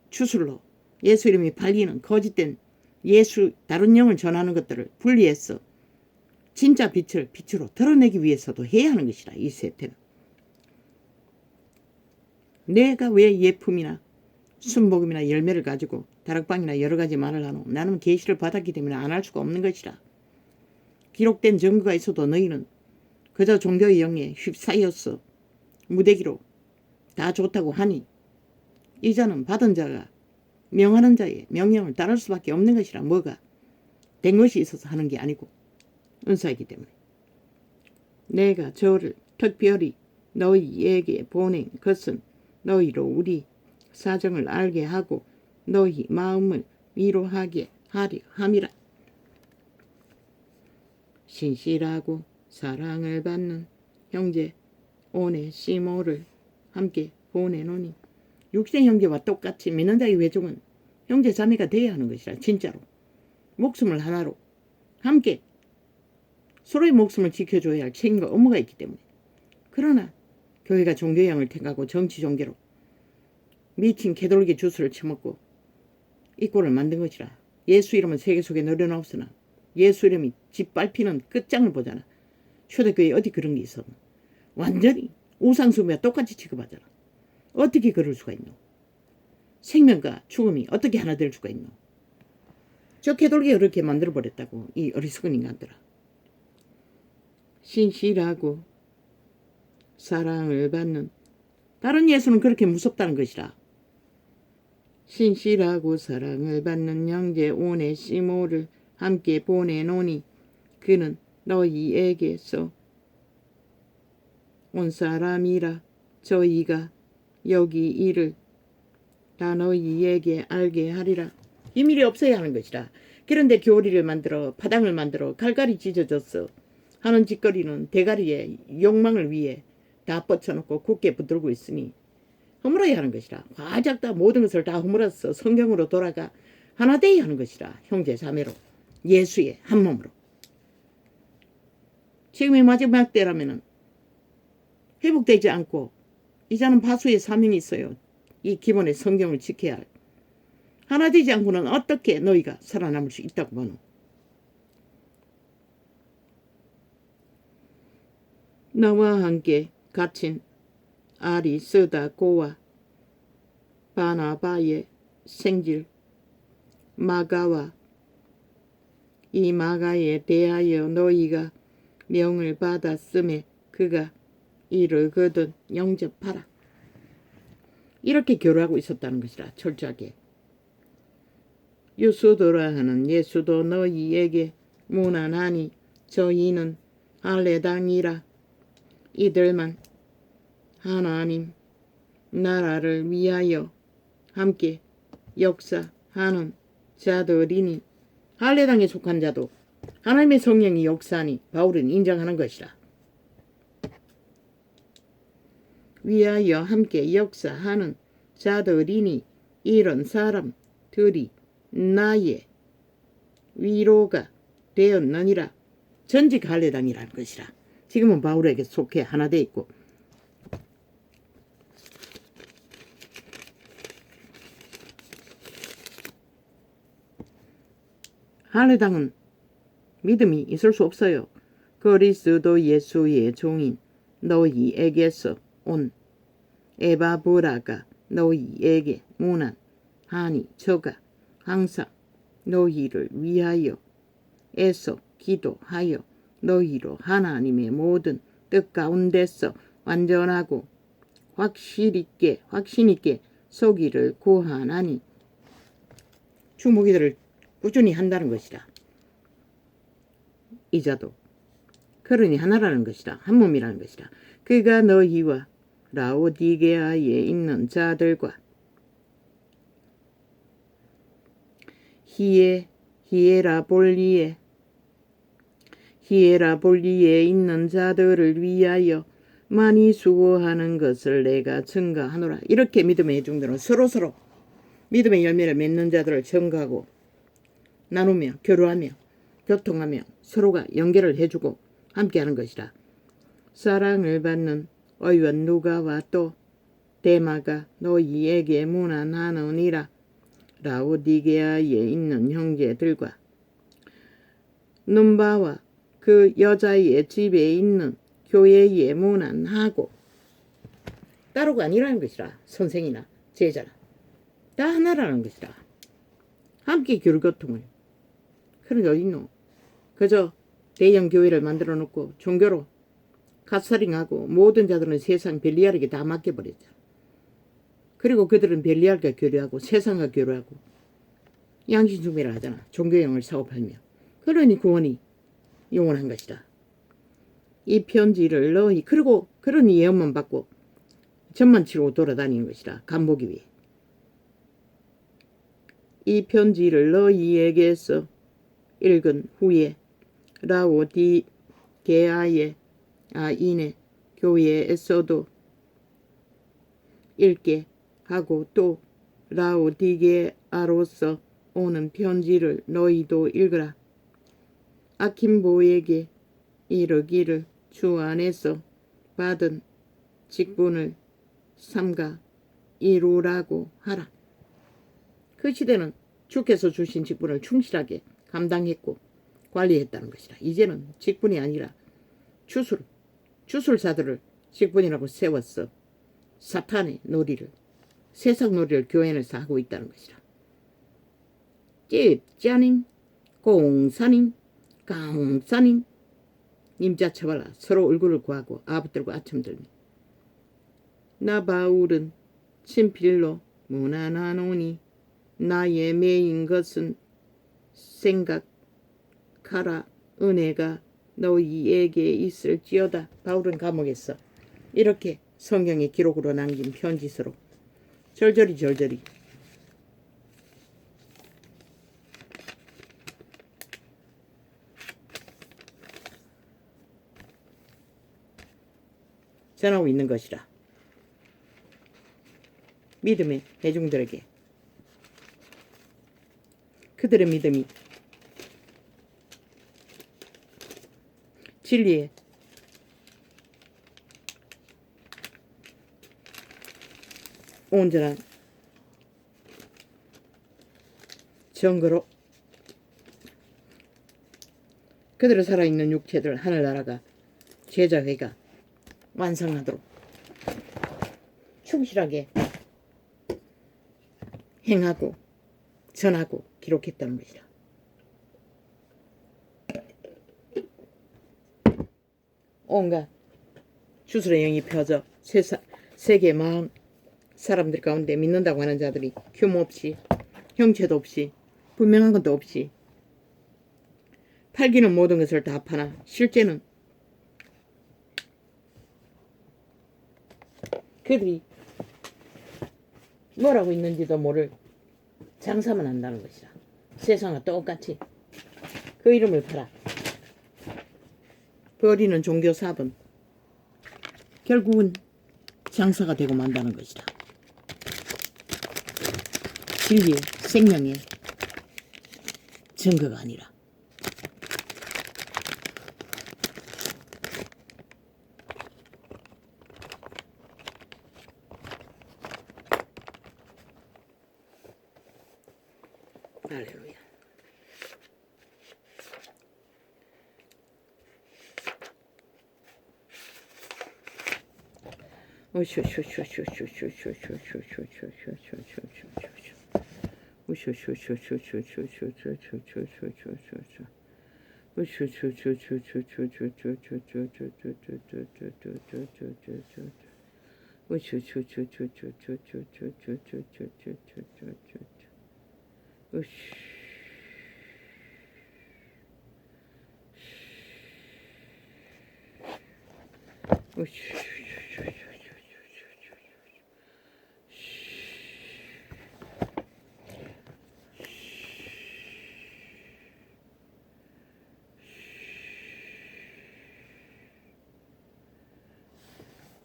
주술로 예수 이름이 발리는 거짓된 예수 다른 영을 전하는 것들을 분리해서 진짜 빛을 빛으로 드러내기 위해서도 해야 하는 것이라. 이 세태는 내가 왜 예품이나 순복음이나 열매를 가지고 다락방이나 여러 가지 말을 하노? 나는 계시를 받았기 때문에 안 할 수가 없는 것이라. 기록된 증거가 있어도 너희는 그저 종교의 영에 휩싸였어 무대기로 다 좋다고 하니 이자는 받은 자가 명하는 자의 명령을 따를 수밖에 없는 것이라. 뭐가 된 것이 있어서 하는 게 아니고 은사이기 때문에. 내가 저를 특별히 너희에게 보낸 것은 너희로 우리 사정을 알게 하고 너희 마음을 위로하게 하리 함이라. 신실하고 사랑을 받는 형제 오네시모를 함께 보내노니. 육신 형제와 똑같이 믿는 자의 회중은 형제 자매가 되어야 하는 것이라. 진짜로 목숨을 하나로 함께 서로의 목숨을 지켜줘야 할 책임과 업무가 있기 때문에. 그러나 교회가 종교형을 택하고 정치 종교로 미친 개돌기 주스를 처먹고 이 꼴을 만든 것이라. 예수 이름은 세계 속에 늘어나옵으나 예수 이름이 짓밟히는 끝장을 보잖아. 초대교회에 어디 그런 게 있어. 완전히 우상숭배와 똑같이 취급하잖아. 어떻게 그럴 수가 있노. 생명과 죽음이 어떻게 하나 될 수가 있노. 저 개돌기가 그렇게 만들어버렸다고. 이 어리석은 인간들아. 신실하고 사랑을 받는 다른 예수는 그렇게 무섭다는 것이라. 신실하고 사랑을 받는 형제 오네시모를 함께 보내노니 그는 너희에게서 온 사람이라. 저희가 여기 이를 다 너희에게 알게 하리라. 비밀이 없어야 하는 것이라. 그런데 교리를 만들어 파당을 만들어 갈갈이 찢어졌어 하는 짓거리는 대가리에 욕망을 위해 다 뻗쳐놓고 굳게 붙들고 있으니 허물어야 하는 것이라. 화작 다 모든 것을 다 허물어서 성경으로 돌아가 하나 되어야 하는 것이라. 형제 자매로 예수의 한 몸으로. 지금의 마지막 때라면은 회복되지 않고 이제는 바수의 사명이 있어요. 이 기본의 성경을 지켜야 할. 하나 되지 않고는 어떻게 너희가 살아남을 수 있다고 보노. 나와 함께 갇힌 아리스다고와 바나바의 생질 마가와 이 마가에 대하여 너희가 명을 받았음에 그가 이르거든 영접하라. 이렇게 교류하고 있었다는 것이라. 철저하게. 유수도라 하는 예수도 너희에게 무난하니 저희는 할례당이라. 이들만 하나님 나라를 위하여 함께 역사하는 자들이니. 할례당에 속한 자도 하나님의 성령이 역사하니 바울은 인정하는 것이라. 위하여 함께 역사하는 자들이니 이런 사람들이 나의 위로가 되었느니라. 전직 할례당이라는 것이라. 지금은 바울에게 속해 하나 돼 있고. 할례당은 믿음이 있을 수 없어요. 그리스도 예수의 종인 너희에게서 온 에바브라가 너희에게 문안하니 저가 항상 너희를 위하여 애써 기도하여 너희로 하나님의 모든 뜻 가운데서 완전하고 확신 있게 서기를 구하나니. 주무기들을 꾸준히 한다는 것이라. 이자도 그러니 하나라는 것이라. 한 몸이라는 것이라. 그가 너희와 라오디게아에 있는 자들과 히에라볼리에 있는 자들을 위하여 많이 수고하는 것을 내가 증거하노라. 이렇게 믿음의 회중들은 서로서로 믿음의 열매를 맺는 자들을 증거하고 나누며 교류하며 교통하며 서로가 연결을 해주고 함께하는 것이라. 사랑을 받는 의원 누가와 또 데마가 너희에게 문안하느니라. 라오디게아에 있는 형제들과 num바와 그 여자의 집에 있는 교회에 문안하고. 따로가 아니라는 것이라. 선생이나 제자나 다 하나라는 것이라. 함께 교류교통을. 그런 게 어딨노. 그저 대형 교회를 만들어 놓고 종교로 갓살링하고 모든 자들은 세상 벨리알에게 다 맡겨버렸죠. 그리고 그들은 벨리알과 교류하고 세상과 교류하고 양심숭배를 하잖아. 종교형을 사업하며. 그러니 구원이 영원한 것이다. 이 편지를 너희 그리고 그런 예언만 받고 전만 치르고 돌아다니는 것이다. 간보기 위해. 이 편지를 너희에게서 읽은 후에 개아의 아인의 교회에서도 읽게 하고 또 라오디게아로서 오는 편지를 너희도 읽으라. 아킴보에게 이르기를 주 안에서 받은 직분을 삼가 이루라고 하라. 그 시대는 주께서 주신 직분을 충실하게 감당했고 관리했다는 것이라. 이제는 직분이 아니라 주술사들을 직분이라고 세웠어 사탄의 놀이를, 세상 놀이를 교회 안에서 하고 있다는 것이라. 집자님, 공사님, 강사님, 임자 쳐발라 서로 얼굴을 구하고 아부들고 아첨들니 나 바울은 친필로 무난하노니 나의 매인 것은 생각하라. 은혜가 너희에게 있을지어다. 바울은 감옥에서 이렇게 성경의 기록으로 남긴 편지서로 절절히 전하고 있는 것이라. 믿음의 대중들에게 그들의 믿음이 진리의 온전한 증거로 그들의 살아있는 육체들 하늘나라가 제자회가 완성하도록 충실하게 행하고 전하고 기록했다는 것이다. 온갖 주술의 영이 펴져 세계 마음 사람들 가운데 믿는다고 하는 자들이 규모 없이 형체도 없이 분명한 것도 없이 팔기는 모든 것을 다 파나 실제는 그들이 뭐라고 있는지도 모를 장사만 한다는 것이다. 세상과 똑같이 그 이름을 팔아 버리는 종교 사업은 결국은 장사가 되고 만다는 것이다. 진리의 생명의 증거가 아니라. 할렐루야.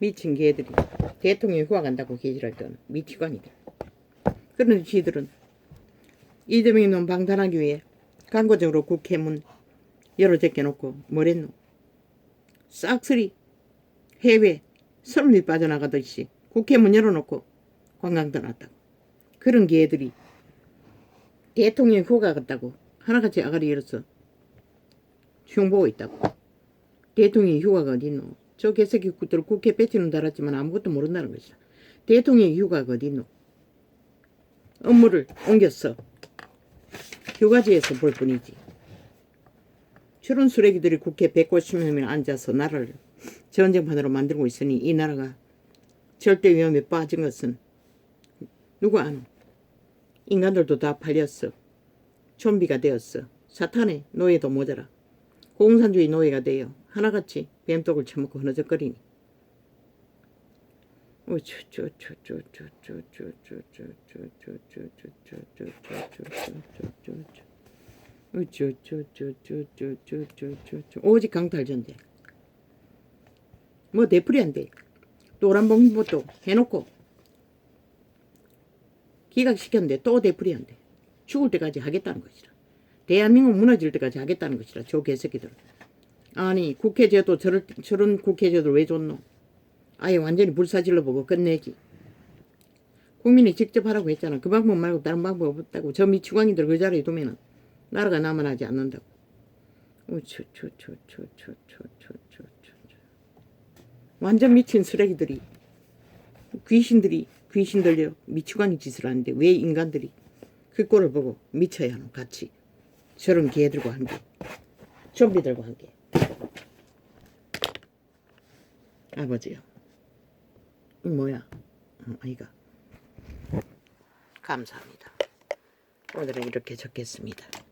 미친 개들이 대통령이 후화 간다고 개질할 때는 미치광이다. 그런데 지들은 이재명이 놈 방탄하기 위해 광고적으로 국회 문 열어 제껴놓고 뭐랬노? 싹쓸이 해외 선물이 빠져나가듯이 국회 문 열어놓고 관광 떠났다고. 그런 개들이 대통령이 후가 갔다고 하나같이 아가리 열어서 흉보고 있다고. 대통령이 휴가가 어딨노? 저 개새끼들 국회 배지는 달았지만 아무것도 모른다는 것이다. 대통령이 휴가가 어딨노? 업무를 옮겼어. 휴가지에서 볼 뿐이지. 저런 쓰레기들이 국회 150명이나 앉아서 나라를 전쟁판으로 만들고 있으니 이 나라가 절대 위험에 빠진 것은 누가 아노? 인간들도 다 팔렸어. 좀비가 되었어. 사탄의 노예도 모자라. 공산주의 노예가 되어 하나같이 뱀독을 처먹고 흐느적거리니. 오직 강탈전쟁. 뭐 되풀이한데 노란봉투도 해놓고 기각시켰는데 또 되풀이한대. 죽을 때까지 하겠다는 것이라. 대한민국 무너질 때까지 하겠다는 것이라. 저 개새끼들. 아니 국회제도 저런 국회제도 왜 줬노? 아예 완전히 불사질러 보고 끝내지. 국민이 직접 하라고 했잖아. 그 방법 말고 다른 방법 없다고. 저 미치광이들 그 자리에 두면은 나라가 남아나지 않는다고. 완전 미친 쓰레기들이 귀신 들려 미치광이 짓을 하는데 왜 인간들이 그 꼴을 보고 미쳐야 하노 같이. 저런 개들과 함께 좀비들과 함께. 아버지요. 뭐야? 아이가. 감사합니다. 오늘은 이렇게 적겠습니다.